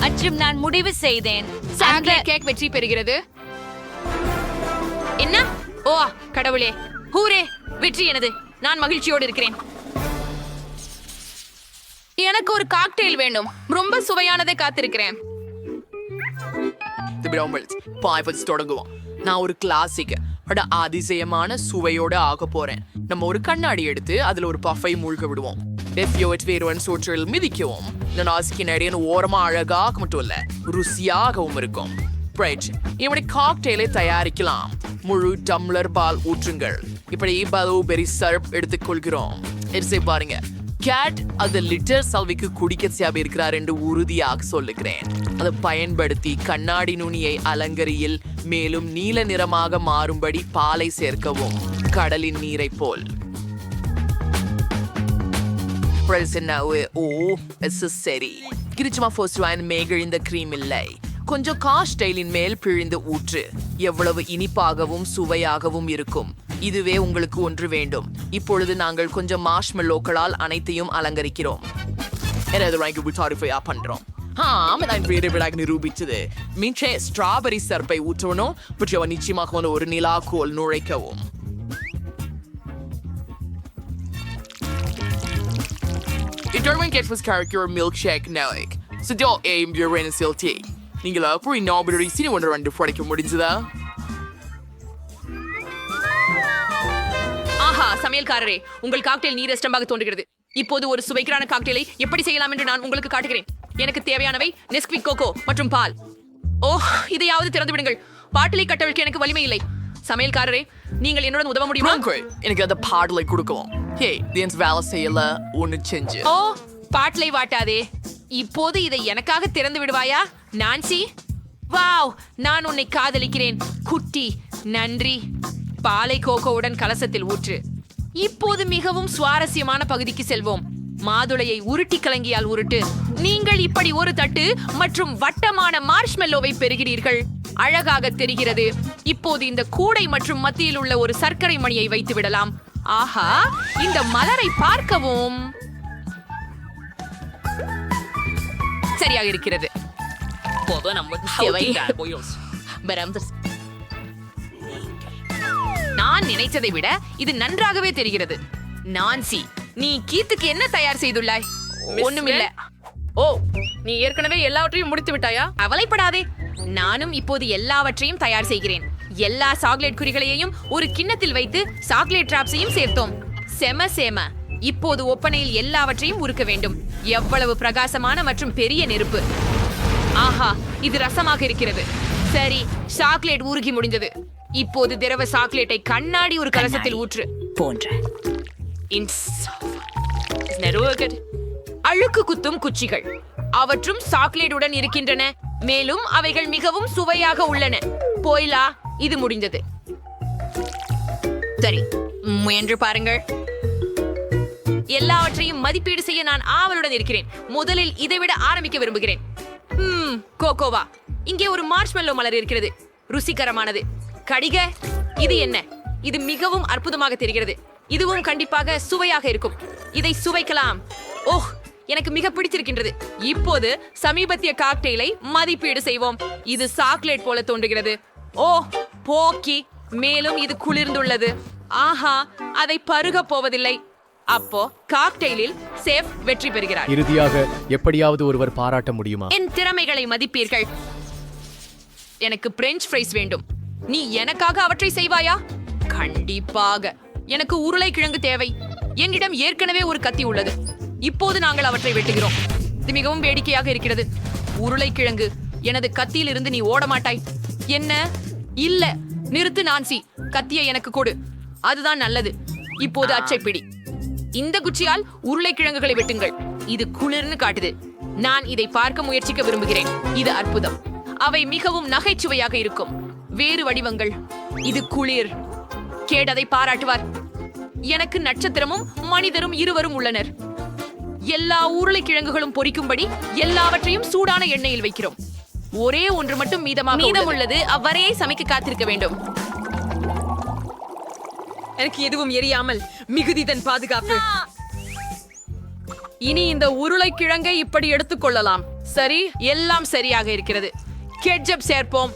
மற்றும் நான் முடிவு செய்தேன். சாக்லேட் கேக் வெற்றி பெறுகிறது. என்ன? ஓ கடவுளே, ஹூரே, வெற்றி எனது. நான் மகிழ்ச்சியோடு இருக்கிறேன். எனக்கு ஒரு காக்டெயில் வேண்டும். ரொம்ப சுவையானதை காத்திருக்கிறேன். தொடங்குவோம். நான் ஒரு கிளாசிக் அதிசயமான சுவையோட ஆக போறேன். நம்ம ஒரு கண்ணாடி எடுத்து அதுல ஒரு பஃபை மூழ்க விடுவோம். சோற்றில் மிதிக்கவும். ஓரமா அழகாக மட்டும் இல்ல, ருசியாகவும் இருக்கும். இப்படி காக்டெயிலை தயாரிக்கலாம். முழு டம்ளர் பால் ஊற்றுங்கள். இப்படி ப்ளூபெர்ரி சிரப் எடுத்துக்கொள்கிறோம். பாருங்க, கேட் அது லிட்டர் சல்விக்கு குடிக்க தேவை இருக்கிறார் என்று உறுதியாக சொல்லுகிறேன். அதை பயன்படுத்தி கண்ணாடி நுனியை அலங்கரியில் மேலும் நீல நிறமாக மாறும்படி பாலை சேர்க்கவும். கடலின் நீரை போல். சரி, கிரிச்சுமா மேகிழ்ந்த கிரீம் இல்லை. கொஞ்சம் காஸ்டைலின் மேல் பிழிந்து ஊற்று. எவ்வளவு இனிப்பாகவும் சுவையாகவும் இருக்கும். இதுவே உங்களுக்கு ஒன்று வேண்டும். இப்பொழுது நாங்கள் கொஞ்சம் மார்ஷ்மெல்லோக்களால் அனைத்தையும் அலங்கரிக்கிறோம். பண்றோம். நிரூபிச்சது. மின்சே ஸ்ட்ராபெரி சர்பை ஊற்றணும். நிச்சயமாக ஒரு நிலாக்கோல் நுழைக்கவும். milkshake Nellick. So don't aim your Renaissance tea. நீங்களா போய் நாபரி சீனி ஒன்று 2 படைக்க முடிஞ்சதா? ஆஹா, சமையல்காரரே, உங்கள் காக்டெயில் நீரஸ்டமாக தோன்றுகிறது. இப்போது ஒரு சுவைக்கான காக்டெயிலை எப்படி செய்யலாம் என்று நான் உங்களுக்கு காட்டுகிறேன். எனக்கு தேவையானவை நெஸ்குவிக் கோகோ மற்றும் பால். ஓஹ், இதையாவது திறந்து விடுங்கள். பாட்டிலை கட்டவிழ்க்க எனக்கு வலிமை இல்லை. சமையல்காரரே, நீங்கள் என்னுடன் உதவ முடியுமா? எனக்கு அந்த பாட்டிலை கொடுக்கவும். ஹே, தியன்ஸ் வேலை செய்யல ஒன்னு செஞ்சு. ஓ, பாட்டிலை வாட்டாதே. இப்போது இதை எனக்காக திறந்து விடுவாயா நான்சி? வாவ், நான் உன்னை காதலிக்கிறேன் குட்டி. நன்றி. பாலை கோகோவுடன் கலசத்தில் ஊற்று. இப்போது மிகவும் சுவாரஸ்யமான பகுதிக்கு செல்வோம். மாதுளையை உருட்டி கலங்கியால் உருட்டு. நீங்கள் இப்படி ஒரு தட்டு மற்றும் வட்டமான மார்ஷ்மெல்லோவை பெறுகிறீர்கள். அழகாக தெரிகிறது. இப்போது இந்த கூடை மற்றும் மத்தியில் உள்ள ஒரு சர்க்கரை மணியை வைத்து விடலாம். ஆஹா, இந்த மலரை பார்க்கவும் சரியாக இருக்கிறது. நான் நான் நினைத்ததை விட இது நன்றாகவே தெரிகிறது. நான்சி, நீ கீத்துக்கு என்ன தயார் செய்துள்ளாய்? ஒண்ணுமில்ல. ஓ, நீ ஏற்கனவே எல்லாவற்றையும் முடித்து விட்டாயா? கவலைப்படாதே, நானும் இப்போது எல்லாவற்றையும் தயார் செய்கிறேன். எல்லா சாக்லேட் குறிகளையும் ஒரு கிண்ணத்தில் வைத்து சாக்லேட் டிராப்ஸையும் சேர்த்தோம். செம. இப்போது ஒப்பனையில் எல்லாவற்றையும் உருக்க வேண்டும். எவ்வளவு பிரகாசமான மற்றும் பெரிய நெருப்பு! ஆஹா, இது ரசமாக இருக்கிறது. சரி, சாக்லேட் உருகி முடிந்தது. இப்போது திரவ சாக்லேட்டை கண்ணாடி ஒரு கலசத்தில் ஊற்று. அழுக்கு குத்தும் குச்சிகள் அவற்றும் சாக்லேட்டுடன் இருக்கின்றன. மேலும் அவைகள் மிகவும் சுவையாக உள்ளன. போய்லா, இது முடிந்தது. சரி, முயன்று பாருங்கள். எல்லாவற்றையும் மதிப்பீடு செய்ய நான் ஆவலுடன் இருக்கிறேன். முதலில் இதைவிட ஆரம்பிக்க விரும்புகிறேன். கோகோவா, இங்கே ஒரு மார்ஷ்மெல்லோ மலர் இருக்கிறது. ருசிகரமானது. கடிக, இது என்ன? இது மிகவும் அற்புதமாக தெரிகிறது. இதுவும் கண்டிப்பாக சுவையாக இருக்கும். இதை சுவைக்கலாம். ஓஹ், எனக்கு மிக பிடிச்சிருக்கின்றது. இப்போது சமீபத்திய காக்டெயிலை மதிப்பீடு செய்வோம். இது சாக்லேட் போல தோன்றுகிறது. ஓ, போக்கி. மேலும் இது குளிர்ந்துள்ளது. ஆஹா, அதை பருக போவதில்லை. அப்போ காக்டெயிலில் சேஃப் வெற்றி பெறுகிறார். இறுதியாக எப்படியாவது ஒருவர் பாராட்ட முடியுமா? என் திறமைகளை மதிப்பீர்கள். எனக்கு பிரெஞ்ச் ஃப்ரைஸ் வேண்டும். நீ எனக்காக அவற்றை செய்வாயா? கண்டிப்பாக. எனக்கு உருளைக்கிழங்கு தேவை. என்னிடம் ஏற்கனவே ஒரு கத்தி உள்ளது. இப்போது நாங்கள் அவற்றை வெட்டுகிறோம். இது மிகவும் வேடிக்கையாக இருக்கிறது. உருளைக்கிழங்கு, எனது கத்தியில் இருந்து நீ ஓட மாட்டாய். என்ன? இல்ல, நிறுத்து நான்சி. கத்தியை எனக்கு கொடு. அதுதான் நல்லது. இப்போது அச்சைப்பிடி. இந்த குச்சியால் உருளைக்கிழங்குகளை வெட்டுங்கள். இது குளிர்னு காட்டுது. நான் இதை பார்க்க முயற்சிக்க விரும்புகிறேன். இது அற்புதம். அவை மிகவும் நகைச்சுவையாக இருக்கும். வேறு வடிவங்கள். இது குளிர். கேட் அதை பாராட்டுவார். எனக்கு நட்சத்திரமும் மனிதரும் இருவரும் உள்ளனர். எல்லா உருளைக்கிழங்குகளும் பொரிக்கும்படி எல்லாவற்றையும் சூடான எண்ணெயில் வைக்கிறோம். ஒரே ஒன்று மட்டும் மீதம் உள்ளது. அவ்வரையை சமைக்க காத்திருக்க வேண்டும். எனக்கு எதுவும் எரியாமல் மிகுதி தன் பாதுகாப்பு. இனி இந்த உருளைக்கிழங்கை இப்படி எடுத்துக்கொள்ளலாம். சரி, எல்லாம் சரியாக இருக்கிறது. கெட்சப் சேர்ப்போம்.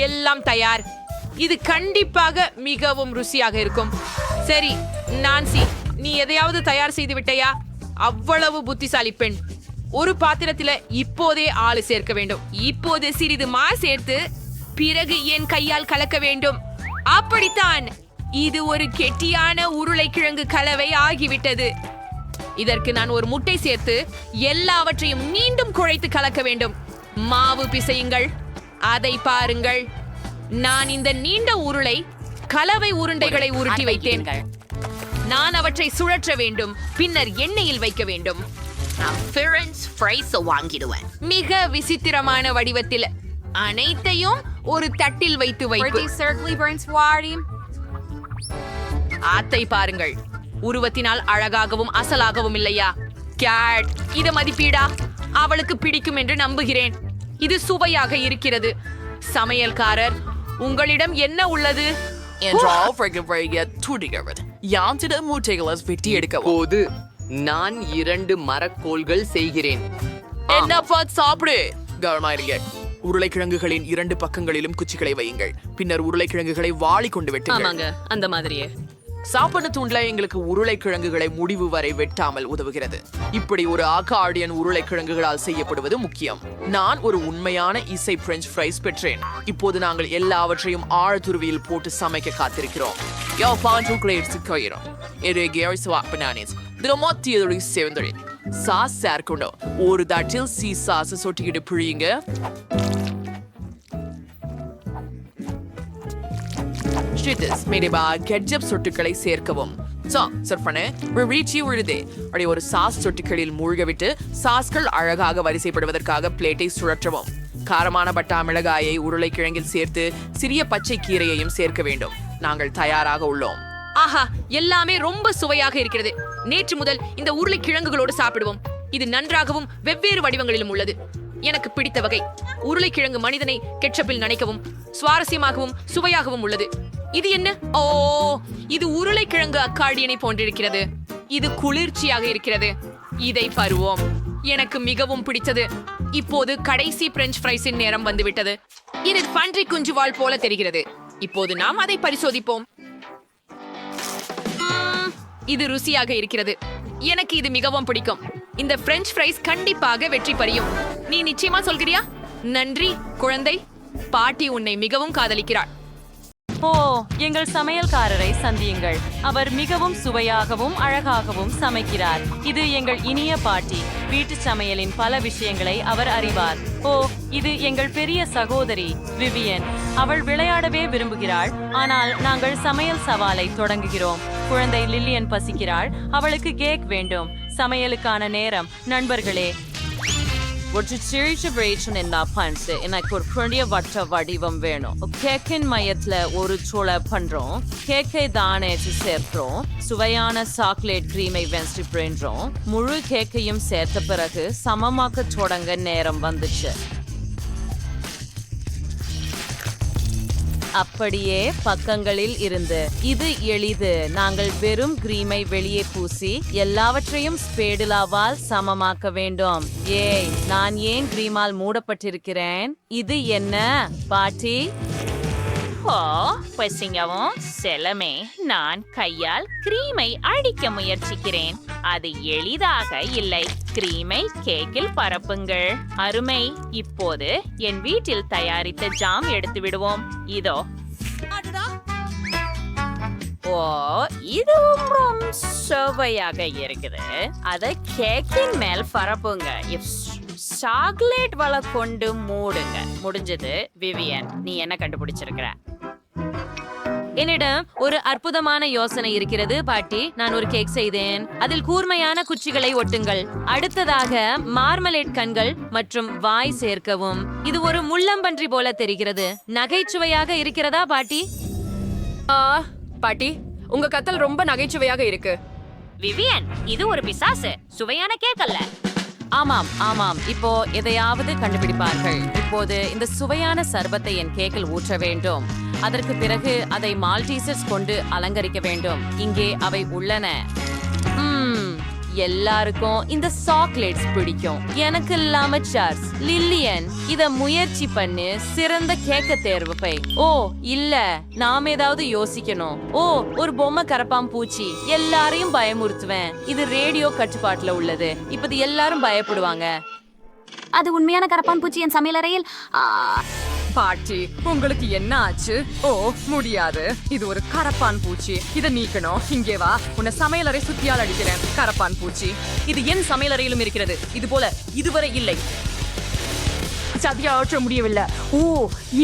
எல்லாம் தயார். இது கண்டிப்பாக மிகவும் ருசியாக இருக்கும். சரி, நான்சி, நீ எதையாவது தயார் செய்து விட்டையா? அவ்வளவு புத்திசாலி பெண். ஒரு பாத்திரத்தில இப்போதே ஆளு சேர்க்க வேண்டும். இப்போது சிறிது மா சேர்த்து பிறகு என் கையால் கலக்க வேண்டும். அப்படித்தான். இது ஒரு கெட்டியான உருளைக்கிழங்கு கலவை ஆகிவிட்டது. இதற்கு நான் ஒரு முட்டை சேர்த்து எல்லாவற்றையும் மீண்டும் குழைத்து கலக்க வேண்டும். மாவு பிசையுங்கள். அதை பாருங்கள். நான் இந்த நீண்ட உருளை கலவை உருண்டைகளை உருட்டி வைத்தேன். நான் அவற்றை சுழற்ற வேண்டும். பின்னர் எண்ணெயில் வைக்க வேண்டும். வாங்கிடுவேன். மிக விசித்திரமான வடிவத்தில் அனைத்தையும் ஒரு தட்டில் வைத்து வைப்பேன். ஆத்தை பாருங்கள். உருவத்தினால் அழகாகவும் அசலாகவும் இல்லையா? கேட், இத மதிப்பீடா? அவளுக்கு பிடிக்கும் என்று நம்புகிறேன். இது சுவையாக இருக்கிறது. சமையல்காரர், உங்களிடம் என்ன உள்ளது? வெட்டி எடுக்க போது நான் 2 மரக்கோல்கள் செய்கிறேன். சாப்பிடு. கவனமாயிருங்க. உருளைக்கிழங்குகளின் 2 பக்கங்களிலும் குச்சிகளை வையுங்கள். பின்னர் உருளைக்கிழங்குகளை வாளி கொண்டு வெட்டுங்கள். அந்த மாதிரியே. சாப்பாடு தூண்ல எங்களுக்கு உருளைக்கிழங்குகளை முடிவு வரை வெட்டாமல் உதவுகிறது. இப்படி ஒரு அகார்டியன் உருளைக்கிழங்குகளால் செய்யப்படுவது முக்கியம். நான் ஒரு உண்மையான இசை பிரெஞ்ச் ஃப்ரைஸ் பெற்றேன். இப்போது நாங்கள் எல்லாவற்றையும் ஆழ்துருவியில் போட்டு சமைக்க காத்திருக்கிறோம். சாஸ் சேர்க்கணும். ஒரு தட்டில் சாஸ் சொட்டிக்கிட்டு பிழியுங்க. கெட்சப் சொட்டுக்களை சேர்க்கவும். ஒரு சாஸ் சொட்டுகளில் மூழ்கவிட்டு சாஸ்கள் அழகாக வரிசைப்படுவதற்காக பிளேட்டை சுழற்றவும். காரமான பட்டா மிளகாயை உருளைக்கிழங்கில் சேர்த்து சிறிய பச்சை கீரையையும் சேர்க்க வேண்டும். நாங்கள் தயாராக உள்ளோம். ஆஹா, எல்லாமே ரொம்ப சுவையாக இருக்கிறது. நேற்று முதல் இந்த உருளைக்கிழங்குகளோடு சாப்பிடுவோம். இது நன்றாகவும் வெவ்வேறு வடிவங்களிலும் உள்ளது. எனக்கு பிடித்த வகை. உருளைக்கிழங்கு மனிதனை கெட்சப்பில் நனைக்கவும் சுவாரஸ்யமாகவும் சுவையாகவும் உள்ளது. இது என்ன? ஓ, இது உருளைக்கிழங்கு அக்கார்டியனை போன்றிருக்கிறது. இது குளிர்ச்சியாக இருக்கிறது. இதை பருவோம். எனக்கு மிகவும் பிடித்தது. இப்போது கடைசி பிரெஞ்ச் ஃப்ரைஸின் நேரம் வந்துவிட்டது. இது பன்றி குஞ்சுவால் போல தெரிகிறது. இப்போது நாம் அதை பரிசோதிப்போம். இது ருசியாக இருக்கிறது. எனக்கு இது மிகவும் பிடிக்கும். இந்த பிரெஞ்ச் ஃப்ரைஸ் கண்டிப்பாக வெற்றி பெறும். நீ நிச்சயமா சொல்கிறியா? நன்றி குழந்தை. பாட்டி உன்னை மிகவும் காதலிக்கிறாள். ஓ, எங்கள் சமையல்காரரை சந்தியுங்கள். அவர் மிகவும் சுவையாகவும் அழகாகவும் சமைக்கிறார். இது எங்கள் இனிய பாட்டி. வீட்டு சமையலின் பல விஷயங்களை அவர் அறிவார். ஓ, இது எங்கள் பெரிய சகோதரி விவியன். அவள் விளையாடவே விரும்புகிறாள். ஆனால் நாங்கள் சமையல் சவாலை தொடங்குகிறோம். குழந்தை லில்லியன் பசிக்கிறாள். அவளுக்கு கேக் வேண்டும். சமையலுக்கான நேரம். நண்பர்களே, ஒரு சிறிய பிரச்சனை எனக்கு ஒரு பெரிய வட்ட வடிவம் வேணும். கேக்கின் மையத்துல ஒரு சோள பண்றோம். கேக்கை தானே சேர்க்கிறோம். சுவையான சாக்லேட் கிரீமை வென்ஸ்டி பண்றோம். முழு கேக்கையும் சேர்த்த பிறகு சமமாக்க தொடங்க நேரம் வந்துச்சு. அப்படியே பக்கங்களில் இருந்து இது எளிது. நாங்கள் வெறும் கிரீமை வெளியே பூசி எல்லாவற்றையும் ஸ்பேடுலாவால் சமமாக்க வேண்டும். ஏய், நான் ஏன் கிரீமால் மூடப்பட்டிருக்கிறேன்? இது என்ன பாட்டி? ஓ, பசிங்கவும் செலமே. நான் கையால் கிரீமை அடிக்க முயற்சிக்கிறேன். அது எளிதாக இல்லை. கிரீமை கேக்கில் பரப்புங்கள். அருமை. இப்போது என் வீட்டில் தயாரித்த ஜாம் எடுத்து விடுவோம். இதோ. ஓ, இதுவும் ரொம்ப சுவையாக இருக்குது. அதை கேக்கின் மேல் பரப்புங்க. சாக்லேட் வலை கொண்டு மூடுங்க. முடிஞ்சது. விவியன், நீ என்ன கண்டுபிடிச்சிருக்கிற? என்னிடம் ஒரு அற்புதமான யோசனை இருக்கிறது பாட்டி. நான் ஒரு கேக் செய்தேன். அதில் கூர்மையான குச்சிகளை ஒட்டுங்கள். அடுத்ததாக மார்மலேட் கண்கள் மற்றும் வாய் சேர்க்கவும். இது ஒரு முள்ளம்பன்றி போல தெரிகிறது. நகைச்சுவையாக இருக்கிறதா பாட்டி? பாட்டி, உங்க கத்தல் ரொம்ப நகைச்சுவையாக இருக்கு. விவியன், இது ஒரு பிசாசு. சுவையான கேக் அல்ல. ஆமாம் ஆமாம், இப்போ எதையாவது கண்டுபிடிப்பார்கள். இப்போது இந்த சுவையான சர்பத்தை என் கேக்கில் ஊற்ற வேண்டும். அதற்கு பிறகு அதை மால்டீசர்ஸ் கொண்டு அலங்கரிக்க வேண்டும். இங்கே அவை உள்ளன. எல்லாருக்கும் இந்த சாக்லேட்ஸ் பிடிக்கும். எனக்கு இல்லாம சார்ஸ். லில்லியன், இத முயற்சி பண்ணு. சிறந்த கேக்க தேர்வு பை. ஓ இல்ல, நாம் ஏதாவது யோசிக்கணும். ஓ, ஒரு பொம்மை கரப்பான் பூச்சி. எல்லாரையும் பயமுறுத்துவேன். இது ரேடியோ கட்டுப்பாட்டுல உள்ளது. இப்ப எல்லாரும் பயப்படுவாங்க. அது உண்மையான கரப்பான் பூச்சி என் சமையலறையில். பாட்டி, உங்களுக்கு என்ன ஆச்சு? ஓ, முடியாது. இது ஒரு கரப்பான் பூச்சி. இதை நீக்கணும். இங்கே வா. உன்னை சமையலறை சுத்தியால் அடிக்கிறேன். கரப்பான் பூச்சி. இது என் சமையலறையிலும் இருக்கிறது. இது போல இதுவரை இல்லை. சதியாற்ற முடியவில்லை. ஓ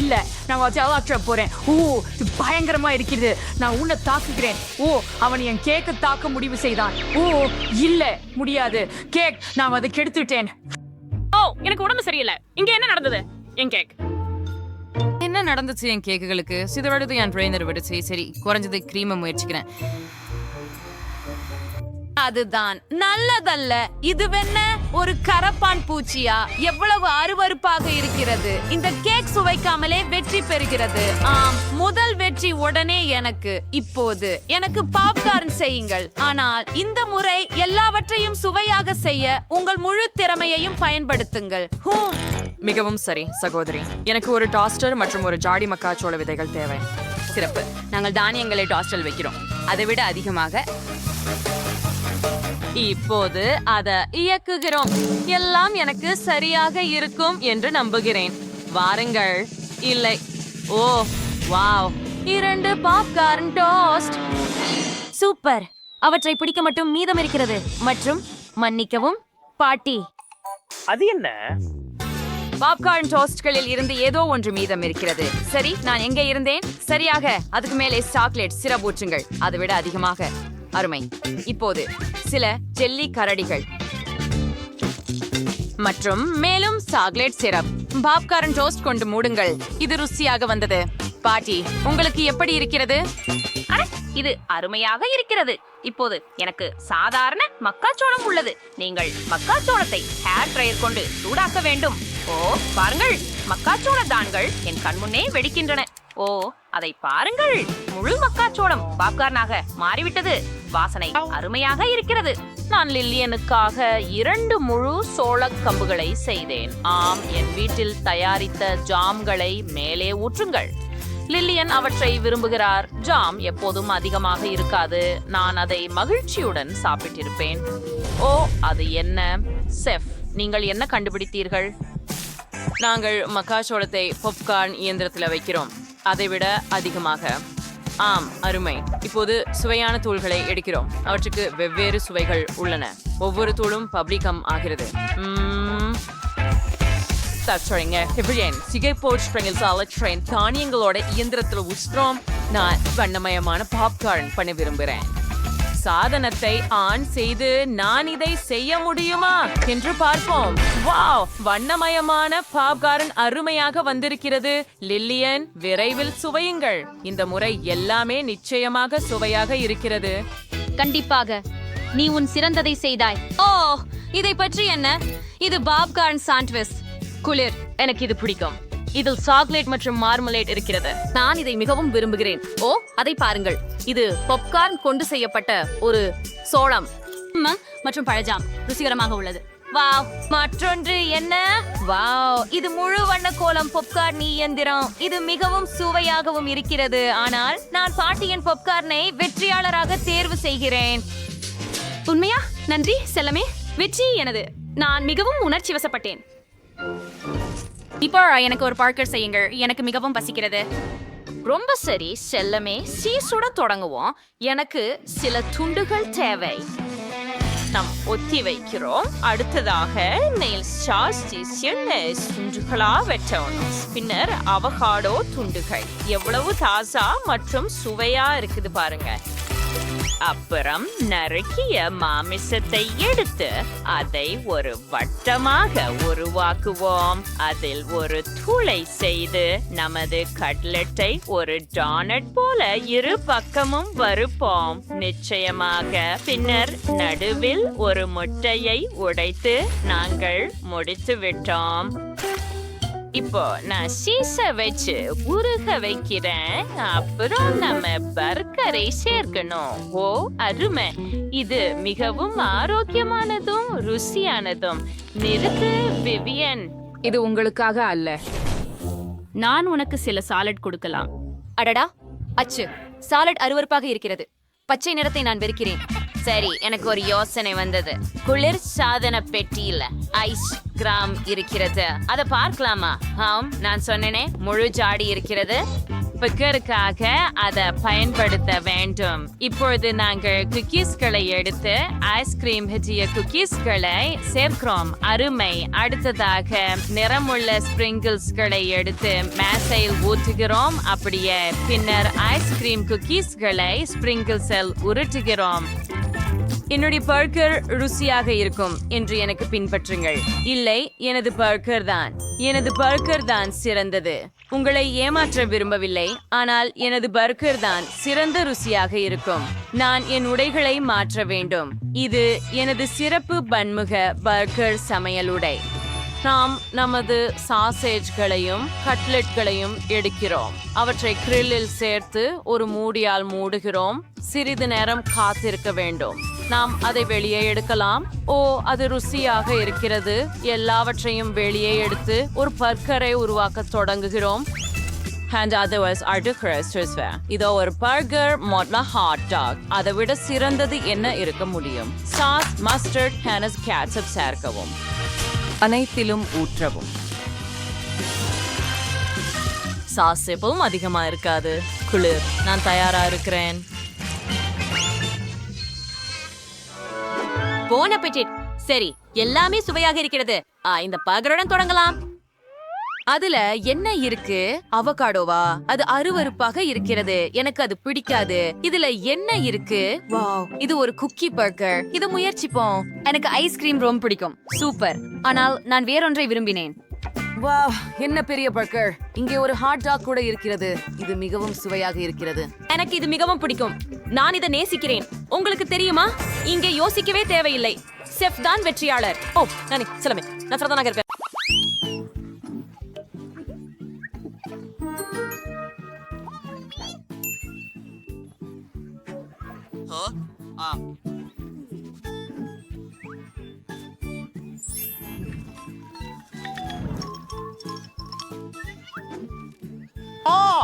இல்ல, நான் சதியாற்ற போறேன். ஓ, இது பயங்கரமா இருக்கிறது. நான் உன்னை தாக்குகிறேன். ஓ, அவன் என் கேக்கை தாக்க முடிவு செய்தான். ஓ இல்ல, முடியாது. கேக், நான் அதை கெடுத்துட்டேன். ஓ, எனக்கு உடம்பு சரியில்லை. இங்க என்ன நடந்தது? என் கேக் என்ன நடந்துச்சு? என் கேக்குகளுக்கு சிதறடுத்து என் ட்ரெயினர் விடுச்சு. சரி, குறைஞ்சது கிரீமை முயற்சிக்கிறேன். அதுதான் நல்லதல்ல. இதுவென்ன ஒரு கரப்பான் பூச்சியா? எவ்வளவு அருவருப்பாக இருக்கிறது. இந்த கேக் சுவைக்காமலே வெற்றி பெறுகிறது. ஆம், முதல் வெற்றி உடனே எனக்கு. இப்போது எனக்கு பாப்கார்ன் செய்யுங்கள். ஆனால் இந்த முறை எல்லாவற்றையும் சுவையாக செய்ய உங்கள் முழு திறமையையும் பயன்படுத்துங்கள். மிகவும் சரி சகோதரி. எனக்கு ஒரு டாஸ்டர் மற்றும் ஒரு ஜாடி மக்காச்சோள விதைகள் தேவை. சிறப்பு. நாங்கள் தானியங்களை டாஸ்டர் வைக்கிறோம். அதை விட அதிகமாக. இப்போது அதை இயக்குகிறோம். எல்லாம் எனக்கு சரியாக இருக்கும் என்று நம்புகிறேன். வாருங்கள். இல்லை. ஓ வாவ், 2 பாப்கார்ன் டோஸ்ட். சூப்பர். அவற்றை பிடிக்க மட்டும் மீதம் இருக்கிறது. மற்றும் மன்னிக்கவும் பாட்டி, அது என்ன? பாப்கார்ன் டோஸ்ட்களில் இருந்து ஏதோ ஒன்று மீதம் இருக்கிறது. சரி, நான் எங்கே இருந்தேன்? சரியாக. அதுக்கு மேலே சாக்லேட் சிரப் ஊற்றுங்கள். அதை விட அதிகமாக. அருமை. இப்போது சில ஜெல்லி கரடிகள் மற்றும் மேலும் சாக்லேட் சிரப். பாப்கார்ன் டோஸ்ட் கொண்டு மூடுங்கள். இது ருசியாக வந்தது. பாட்டி, உங்களுக்கு எப்படி இருக்கிறது? இது அருமையாக இருக்கிறது. இப்போது எனக்கு சாதாரண மக்காச்சோளம் உள்ளது. நீங்கள் மக்காச்சோளத்தை ஹேர் ட்ரையர் கொண்டு சூடாக்க வேண்டும். ஓ பாருங்கள், மக்காச்சோள தான்கள் என் கண்முன்னே வெடிக்கின்றன. ஓ, அதை பாருங்கள். முழு மக்காச்சோளம் பாப்கார்னாக மாறிவிட்டது. வாசனை அருமையாக இருக்கிறது. நான் லில்லியனுக்காக 2 முழு சோளக் கம்புகளை செய்தேன். ஆம், என் வீட்டில் தயாரித்த ஜாம்களை மேலே ஊற்றுங்கள். லில்லியன் அவற்றை விரும்புகிறார். ஜாம் எப்போதும் அதிகமாக இருக்காது. நான் அதை மகிழ்ச்சியுடன் சாப்பிட்டிருப்பேன். ஓ, அது என்ன? செஃப், நீங்கள் என்ன கண்டுபிடித்தீர்கள்? நாங்கள் மக்காச்சோளத்தை பாப்கார்ன் இயந்திரத்தில் வைக்கிறோம். அதைவிட அதிகமாக. ஆம், அருமை. இப்போது சுவையான தூள்களை எடுக்கிறோம். அவற்றுக்கு வெவ்வேறு சுவைகள் உள்ளன. ஒவ்வொரு தூளும் பப்ளிகம் ஆகிறது. தானியங்களோட இயந்திரத்தில் உஷ்ணம். நான் வண்ணமயமான பாப்கார்ன் பண்ண விரும்புகிறேன். சாதனத்தை ஆன் செய்து நான் இதை செய்ய முடியுமா என்று பார்ப்போம். வாவ், வண்ணமயமான பாப்கார்ன் அருமையாக வந்திருக்கிறது. லில்லியன், விரைவில் சுவையுங்கள். இந்த முறை எல்லாமே நிச்சயமாக சுவையாக இருக்கிறது. கண்டிப்பாக நீ உன் சிறந்ததை செய்தாய். ஓ, இதை பற்றி என்ன? இது பாப்கார்ன் சாண்ட்விச். குளிர். எனக்கு இது பிடிக்கும். இதில் சாக்லேட் மற்றும் மார்மலேட் இருக்கிறது. நான் இதை மிகவும் விரும்புகிறேன். ஓ, அதை பாருங்கள். இது பாப்கார்ன் கொண்டு செய்யப்பட்ட ஒரு சோளம் மற்றும் பழஜாம். ருசிகரமாக உள்ளது. வாவ், மற்றொன்று என்ன? வாவ், இது முழு வண்ண கோலம் பாப்கார்ன் இயந்திரம். இது மிகவும் சுவையாகவும் இருக்கிறது. ஆனால் நான் பாட்டியின் பாப்கார்னை வெற்றியாளராக தேர்வு செய்கிறேன். உண்மையா? நன்றி செல்லமே. வெற்றி எனது. நான் மிகவும் உணர்ச்சி வசப்பட்டேன். இப்போ எனக்கு ஒரு பார்க்கர் செய்யுங்கள். எனக்கு மிகவும் பசிக்கிறது. ரொம்ப சரி செல்லமே, சீசுட தொடங்குவோம். எனக்கு சில துண்டுகள் தேவை. நாம் ஒத்தி வைக்கிறோம். அடுத்ததாக நெயில் சாஸ் துண்டுகளா வெட்டணும். பின்னர் அவகாடோ துண்டுகள். எவ்வளவு தாசா மற்றும் சுவையா இருக்குது பாருங்க. அப்புறம் நறுக்கிய மாமிசத்தை எடுத்து அதை ஒரு வட்டமாக உருவாக்குவோம். அதில் ஒரு துளை செய்து நமது கட்லெட்டை ஒரு டோனட் போல இரு பக்கமும் வறுப்போம். நிச்சயமாக. பின்னர் நடுவில் ஒரு முட்டையை உடைத்து நாங்கள் முடித்து விட்டோம். இப்போ நான் சீஸ வச்சு உருக வைக்கிறேன். அப்புறம் நம்ம பர்கரை சேர்க்கணும். ஓ, அருமை. இது மிகவும் ஆரோக்கியமானதும் ருசியானதும். நிறுத்து விவியன். இது உங்களுக்காக அல்ல. நான் உனக்கு சில சாலட் கொடுக்கலாம். அடடா, அச்சு, சாலட் அருவருப்பாக இருக்கிறது. பச்சை நிறத்தை நான் வெறுக்கிறேன். சரி, எனக்கு ஒரு யோசனை வந்தது. குளிர் சாதன பெட்டியில ஐஸ் கிராம் இருக்கிறது. அதை பார்க்கலாமா? ஆம், நான் சொன்னேனே, முழு ஜாடி இருக்கிறது. பிக்கருக்காக அதை பயன்படுத்த வேண்டும். இப்பொழுது நாங்கள் குக்கீஸ்களை எடுத்து ஐஸ்கிரீம் ஹெட்டிய குக்கீஸ்களை சேர்க்கிறோம். அருமை. அடுத்ததாக நிறமுள்ள ஸ்பிரிங்கிள்ஸ்களை எடுத்து மேசையில் ஊற்றுகிறோம். அப்படியே. பின்னர் ஐஸ்கிரீம் குக்கீஸ்களை ஸ்பிரிங்கிள்ஸில் உருட்டுகிறோம். என்னுடைய பர்கர் ருசியாக இருக்கும் என்று எனக்கு பின்பற்றுங்கள். இல்லை, எனது பர்கர் தான். எனது பர்கர் தான் சிறந்தது. உங்களை ஏமாற்ற விரும்பவில்லை, ஆனால் எனது பர்கர் தான் சிறந்த ருசியாக இருக்கும். நான் என் உடைகளை மாற்ற வேண்டும். இது எனது சிறப்பு பன்முக பர்கர் சமையலுடை. நாம் நமது சாசேஜ்களையும் கட்லெட்களையும் எடுக்கிறோம். அவற்றை கிரில்லில் சேர்த்து ஒரு மூடியால் மூடுகிறோம். சிறிது நேரம் காத்திருக்க வேண்டும். நாம் அதை வெளியே எடுக்கலாம். ஓ, அது ருசியாக இருக்கிறது. எல்லாவற்றையும் வெளியே எடுத்து ஒரு பர்கரை உருவாக்க தொடங்குகிறோம். இதோ ஒரு பர்கர் மொட்ல ஹாட் டாக். அதை விட சிறந்தது என்ன இருக்க முடியும்? சாஸ், மஸ்டர்ட், ஹேனஸ், கேட்சப் சேர்க்கவும். அனைத்திலும் ஊற்றவும். சாஸ் எப்பவும் அதிகமா இருக்காது. குளிர். நான் தயாரா இருக்கிறேன். போன் அப்பெட்டிட். சரி, எல்லாமே சுவையாக இருக்கிறது. இந்த பர்கருடன் தொடங்கலாம். அதுல என்ன இருக்கு? அவகாடோவா? அது அருவருப்பாக இருக்கிறது. எனக்கு அது பிடிக்காது. இதுல என்ன இருக்கு? வாவ், இது ஒரு குக்கி பர்கர். இது முயற்சிப்போம். எனக்கு ஐஸ்கிரீம் ரொம்ப பிடிக்கும். சூப்பர். ஆனால் நான் வேறொன்றை விரும்பினேன். வாவ், என்ன பெரிய பர்கர். இங்கே ஒரு ஹாட் டாக் கூட இருக்கிறது. இது மிகவும் சுவையாக இருக்கிறது. எனக்கு இது மிகவும் பிடிக்கும். நான் இதை நேசிக்கிறேன். உங்களுக்கு தெரியுமா, இங்கே யோசிக்கவே தேவையில்லை. செஃப் தான் வெற்றியாளர். ஓ, நானே செல்லமே, நான் சிறந்தனாக இருப்பேன்.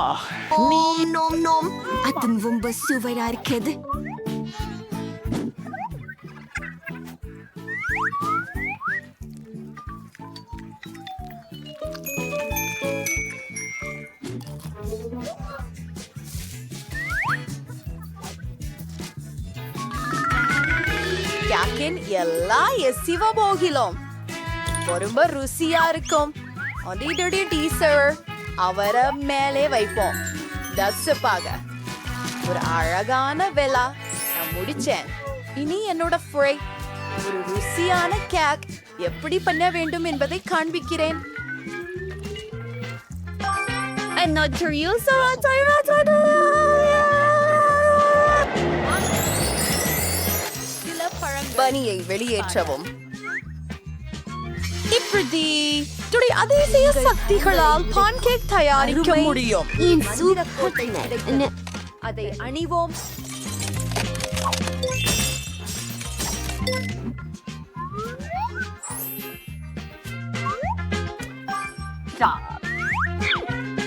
ஓம் நோம் நோம் அது ரொம்ப சுவையா இருக்குது. கேக்கின் எல்லா எசிவ போகிலும் ரொம்ப ருசியா இருக்கும். ஒடிடடி டீசர் அவரை மேலே வைப்போம். தசுப்பாக ஒரு அழகான வெலா நான் முடிச்சேன். இனி என்னோட ஃப்ரை ஒரு ருசியான கேக் எப்படி பண்ண வேண்டும் என்பதை காண்பிக்கிறேன். சில பனியை வெளியேற்றவும். இப்படி அதிசய சக்திகளால் பான்கேக் தயாரிக்க முடியும். அதை அணிவோம்.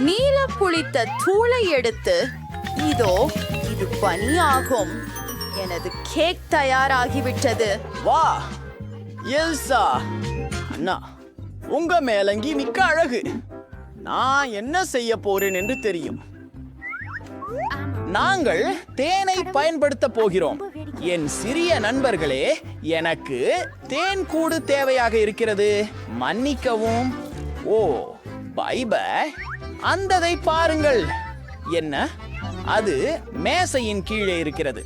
நீல புளித்த தூளை எடுத்து இதோ இது பனியாகும். எனது கேக் தயாராகிவிட்டது. வா எல்சா அண்ணா, உங்க மேலங்கி மிக்க அழகு. நான் என்ன செய்ய போறேன் என்று தெரியும். நாங்கள் தேனை பயன்படுத்த போகிறோம். என் சிறிய நண்பர்களே, எனக்கு தேன் கூடு தேவையாக இருக்கிறது. மன்னிக்கவும். ஓ பை அந்ததை பாருங்கள். என்ன, அது மேசையின் கீழே இருக்கிறது.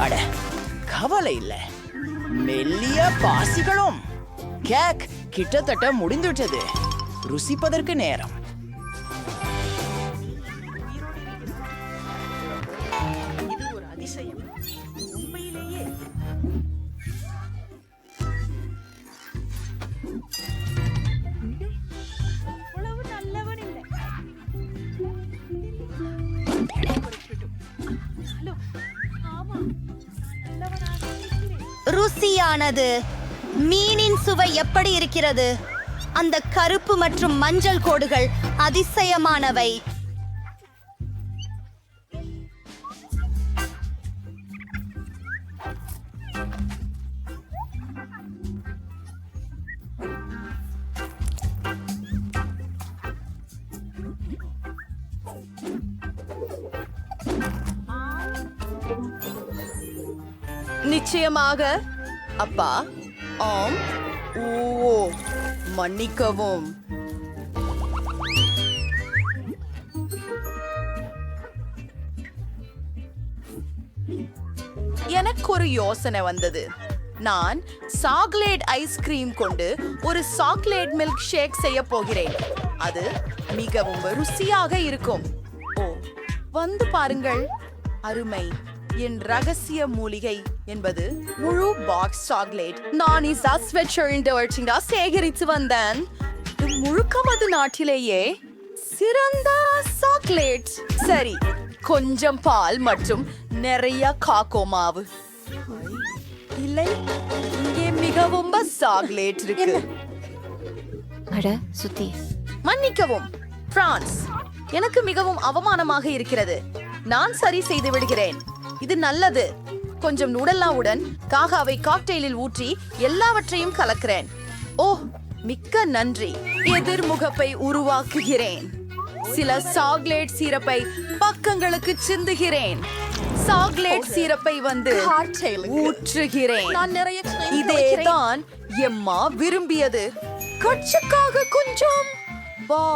அட கவலை இல்லை, மெல்லிய பாசிகளும். கேக் கிட்டத்தட்ட முடிந்துவிட்டது. ருசிப்பதற்கு நேரம். இது ஒரு அதிசயம் உண்மையிலேயே. அவ்வளவு நல்லவன் இல்லை. ஹலோ, ஆமா, நல்லவனாக இருக்கிறேன். ருசியானது. மீனின் சுவை எப்படி இருக்கிறது? அந்த கருப்பு மற்றும் மஞ்சள் கோடுகள் அதிசயமானவை. நிச்சயமாக அப்பா. ஆம். ஓ மன்னிக்கவும். எனக்கு ஒரு யோசனை வந்தது. நான் சாக்லேட் ஐஸ்கிரீம் கொண்டு ஒரு சாக்லேட் மில்க் ஷேக் செய்ய போகிறேன். அது மிகவும் ருசியாக இருக்கும். ஓ வந்து பாருங்கள். அருமை. என் ரகசிய மூலிகை என்பது முழு பாக்ஸ் சாக்லேட். நான் சேகரித்து வந்தேன். முழுக்கமது நாட்டிலேயே சிறந்த சாக்லேட். சரி, கொஞ்சம் பால் மற்றும் நிறைய காக்கோ மாவு. இல்லை, இங்கே மிகவும் சாக்லேட் இருக்கு. சுத்தி மன்னிக்கவும் பிரான்ஸ், எனக்கு மிகவும் அவமானமாக இருக்கிறது. நான் சரி செய்து விடுகிறேன். இது நல்லது. கொஞ்சம் நுடல்லாவுடன் காகாவை காக்டெயிலில் ஊற்றி எல்லாவற்றையும் கலக்கிறேன். ஓ மிக்க நன்றி. எதிர்முகப்பை உருவாக்குகிறேன். சில சாக்லேட் சீரப்பை பக்கங்களுக்கு சிந்துகிறேன். சாக்லேட் சீரப்பை வந்து ஊற்றுகிறேன். இதேதான் எம்மா விரும்பியது. கட்சிக்காக கொஞ்சம் வா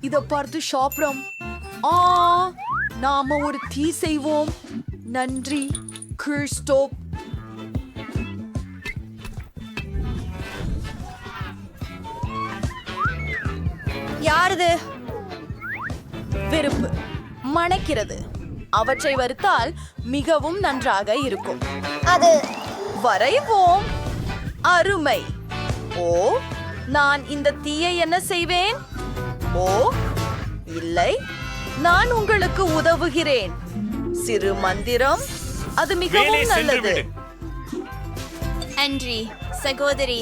இத பார்த்து சாப்பிடும். நாம ஒரு டீ செய்வோம். நன்றி கிறிஸ்டோப். யாரது? விருப்பு மணக்கிறது. அவற்றை வறுத்தால் மிகவும் நன்றாக இருக்கும். அது வரைவோம். அருமை. ஓ, நான் இந்த தீயை என்ன செய்வேன்? ஓ, இல்லை, நான் உங்களுக்கு உதவுகிறேன். சிறு மந்திரம், அது மிகவும் நல்லது. அன்றி சகோதரி,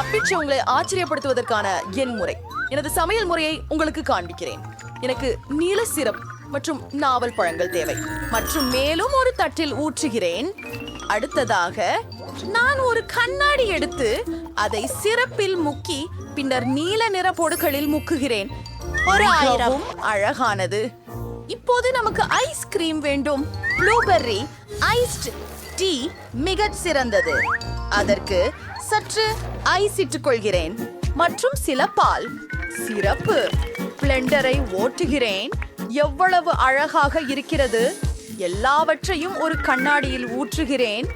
அப்பிச்சு உங்களை ஆச்சரியப்படுத்துவதற்கான என் முறை. எனது சமையல் முறையை உங்களுக்கு காண்பிக்கிறேன். எனக்கு நீல சிரப் மற்றும் நாவல் பழங்கள் தேவை. மற்றும் மேலும் ஒரு தட்டில் ஊற்றுகிறேன். அடுத்ததாக நான் ஒரு கண்ணாடி எடுத்து அதை சிரப்பில் முக்கி பின்னர் நீல நிற பொடுகளில் முக்குகிறேன். ஒரு 1000. அழகானது. இப்போது நமக்கு ஐஸ்கிரீம் வேண்டும். ப்ளூபெர்ரி ஐஸ்ட் டீ மிகச் சிறந்தது. அதற்கு சற்று ஐஸ் இட்டுக் கொள்கிறேன் மற்றும் சில பால். சிறப்பு. பிளெண்டரை ஓட்டுகிறேன். எவ்வளவு அழகாக இருக்கிறது. எல்லாவற்றையும் ஒரு கண்ணாடியில் ஊற்றுகிறேன்.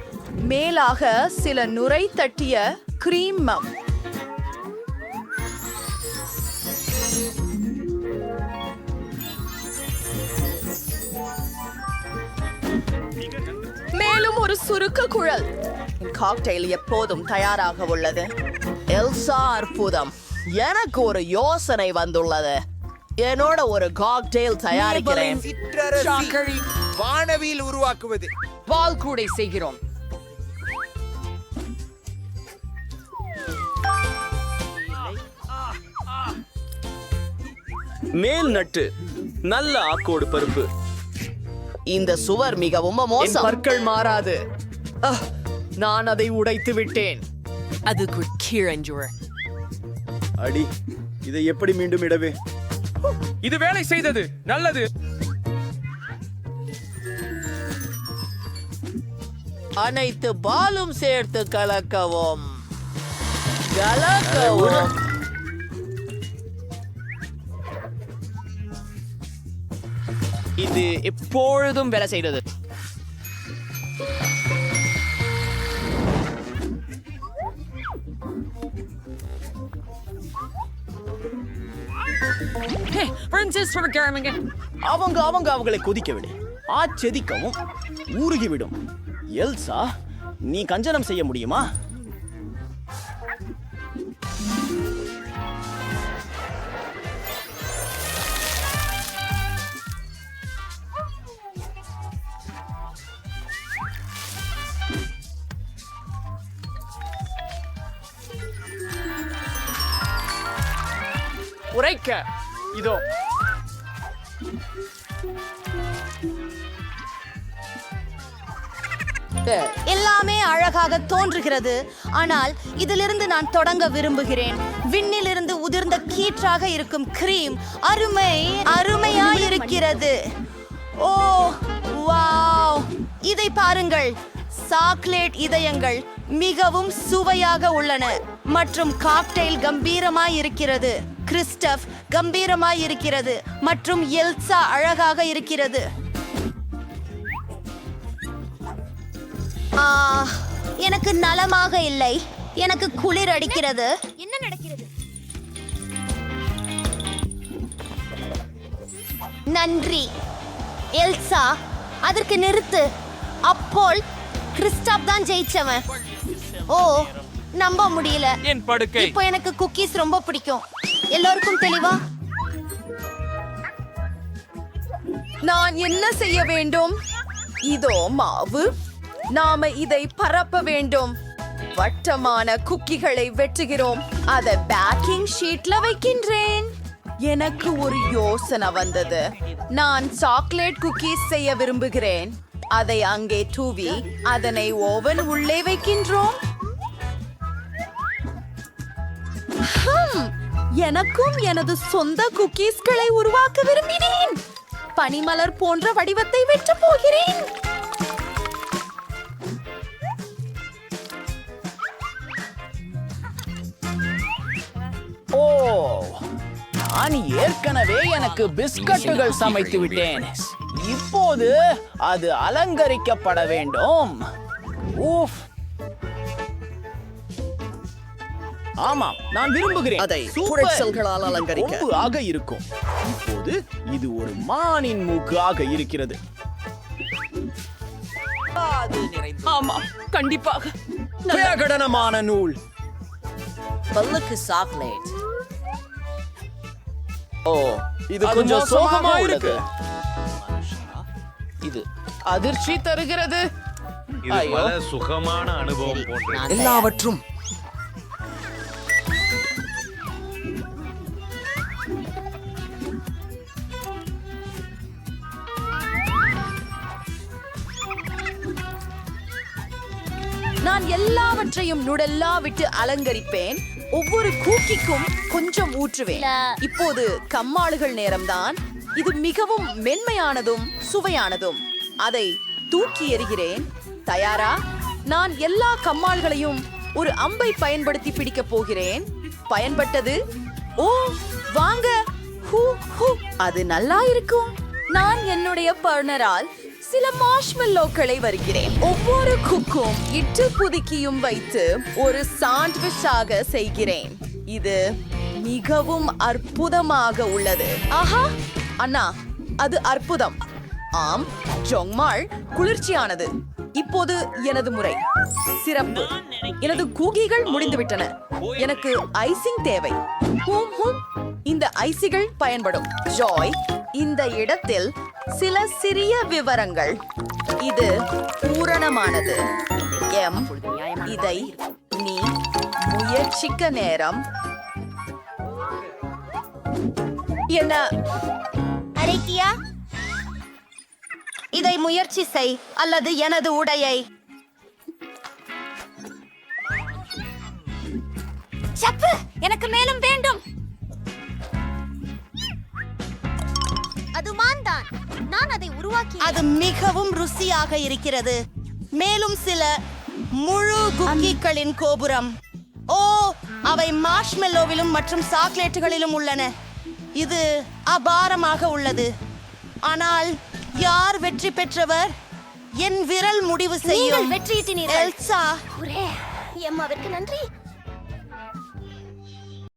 மேலாக சில நுரை தட்டிய கிரீம். மேலும் ஒரு சுருக்க குழல். காக்டெயில் எப்போதும் தயாராக உள்ளது. எல்சா, அற்புதம். எனக்கு ஒரு யோசனை வந்துள்ளது. என்னோட ஒரு காக்டெயில் தயாரிக்கிறேன். வானவியில் உருவாக்குவது. பால் கூடை செய்கிறோம். மேல் நட்டு நல்ல ஆக்கோடு பருப்பு. இந்த சுவர் மிகவும் மோசம். பற்கள் மாறாது. நான் அதை உடைத்து விட்டேன். அது கீழஞ்சூர். அடி, இதை எப்படி மீண்டும் இடவே? இது வேலை செய்தது. நல்லது. அனைத்து பாலும் சேர்த்து கலக்கவும். கலக்கவும். இது எப்பொழுதும் வேலை செய்தது. அவங்க அவங்களை கொதிக்க விடு. ஆச்செதிக்கவும் ஊறுகிவிடும். எல்சா, நீ கஞ்சனம் செய்ய முடியுமா? உரைக்க இதோ. எல்லாமே அழகாக தோன்றுகிறது. ஆனால் இதிலிருந்து நான் தொடங்க விரும்புகிறேன். விண்ணிலிருந்து உதிர்ந்த கீற்றாக இருக்கும் கிரீம் அருமையாயிருக்கிறது. ஓ வாவ், இதை பாருங்கள். சாக்லேட் இதயங்கள் மிகவும் சுவையாக உள்ளன மற்றும் காக்டெயில் கம்பீரமாய் இருக்கிறது. கிறிஸ்டப் கம்பீரமாய் இருக்கிறது மற்றும் எல்சா அழகாக இருக்கிறது. எனக்கு நலமாக இல்லை. எனக்கு குளிர் அடிக்கிறது. என்ன நடக்கிறது? நன்றி எல்சா, அதற்கு நிறுத்து. அப்போல் கிறிஸ்டாப் தான் ஜெயிச்சவன். ஓ, நம்ப முடியல. என் படுக்கை. இப்போ எனக்கு குக்கீஸ் ரொம்ப பிடிக்கும். எல்லோருக்கும் தெளிவா? நான் என்ன செய்ய வேண்டும்? இதோ மாவு. நாம இதை பரப்ப வேண்டும். வட்டமான குக்கிகளை வெட்டுகிறோம். அதை பேக்கிங் ஷீட்ல வைக்கின்றேன். எனக்கு ஒரு யோசனை வந்தது. நான் சாக்லேட் குக்கீஸ் செய்ய விரும்புகிறேன். அதை அங்கே தூவி அதனை ஓவன் உள்ளே வைக்கின்றோம். எனக்கும் எனது சொந்த குக்கீஸ்களை உருவாக்க விரும்பினேன். பனிமலர் போன்ற வடிவத்தை வெட்டப் போகிறேன். ஓ, நான் ஏற்கனவே எனக்கு பிஸ்கட்டுகள் சமைத்து விட்டேன். இப்போது அது அலங்கரிக்கப்பட வேண்டும். ஊஃப். ஆமாம், நான் விரும்புகிறேன். அதை குறைச்சல்களால் அலங்கரிக்க. கொம்பு ஆக இருக்கும். இப்போது இது ஒரு மானின் மூக்கு ஆக இருக்கிறது. ஆமாம், கண்டிப்பாக. பிரகடனமான நூல். பல்லுக்கு சாக்லேட். ஓ இது கொஞ்சம் சோகமா இருக்கு. இது அதிர்ச்சி தருகிறது. இது பல சுகமான அனுபவம் போன்றது. எல்லாவற்றும் நான் எல்லாவற்றையும் நுடெல்லா விட்டு அலங்கரிப்பேன். ஒவ்வொரு கூக்கிக்கும் கொஞ்சம் ஊற்றுவேன். இப்போது கம்மாளுகள் நேரம்தான். இது மிகவும் மென்மையானதும் சுவையானதும். அதை தூக்கி எறிகிறேன். தயாரா? நான் எல்லா கம்மாள்களையும் ஒரு அம்பை பயன்படுத்தி பிடிக்கப் போகிறேன். பயன்பட்டது. ஓ வாங்க. ஹூ ஹூ அது நல்லா இருக்கும். நான் என்னுடைய பார்ட்னரால் சில மார்ஷ்மெல்லோக்களை வருகிறேன். ஒவ்வொரு குக்கும் இட்டு புதுக்கியும் வைத்து ஒரு சாண்ட்விச்சாக செய்கிறேன். இது மிகவும் அற்புதமாக உள்ளது. ஆஹா அண்ணா, அது அற்புதம். ஆம், ஜொங்மாள் குளிர்ச்சியானது. இப்போது எனது முறை. சிறப்பு. எனது கூகிகள் முடிந்துவிட்டன. எனக்கு ஐசிங் தேவை. இந்த ஐசிகள் பயன்படும். ஜாய், இந்த இடத்தில் சில சிறிய விவரங்கள். இது பூரணமானது. எம், இதை நீ முயற்சிக்க நேரம். என்ன அரைக்கியா? இதை முயற்சி செய் அல்லது எனது உடையை. சப்பு, எனக்கு மேலும் வேண்டும். அது மான்தான். நான் அதை உருவாக்கி. அது மிகவும் ருசியாக இருக்கிறது. மேலும் சில முழு குக்கீகளின் கோபுரம். ஓ, அவை மார்ஷ்மெல்லோவிலும் மற்றும் சாக்லேட்டுகளிலும் உள்ளன. இது அபாரமாக உள்ளது. ஆனால் யார் வெற்றி பெற்றவர்? என் விரல் முடிவு செய்யும். வெற்றியிட்டீர்கள் எல்சா. எம்மாவிற்கு நன்றி.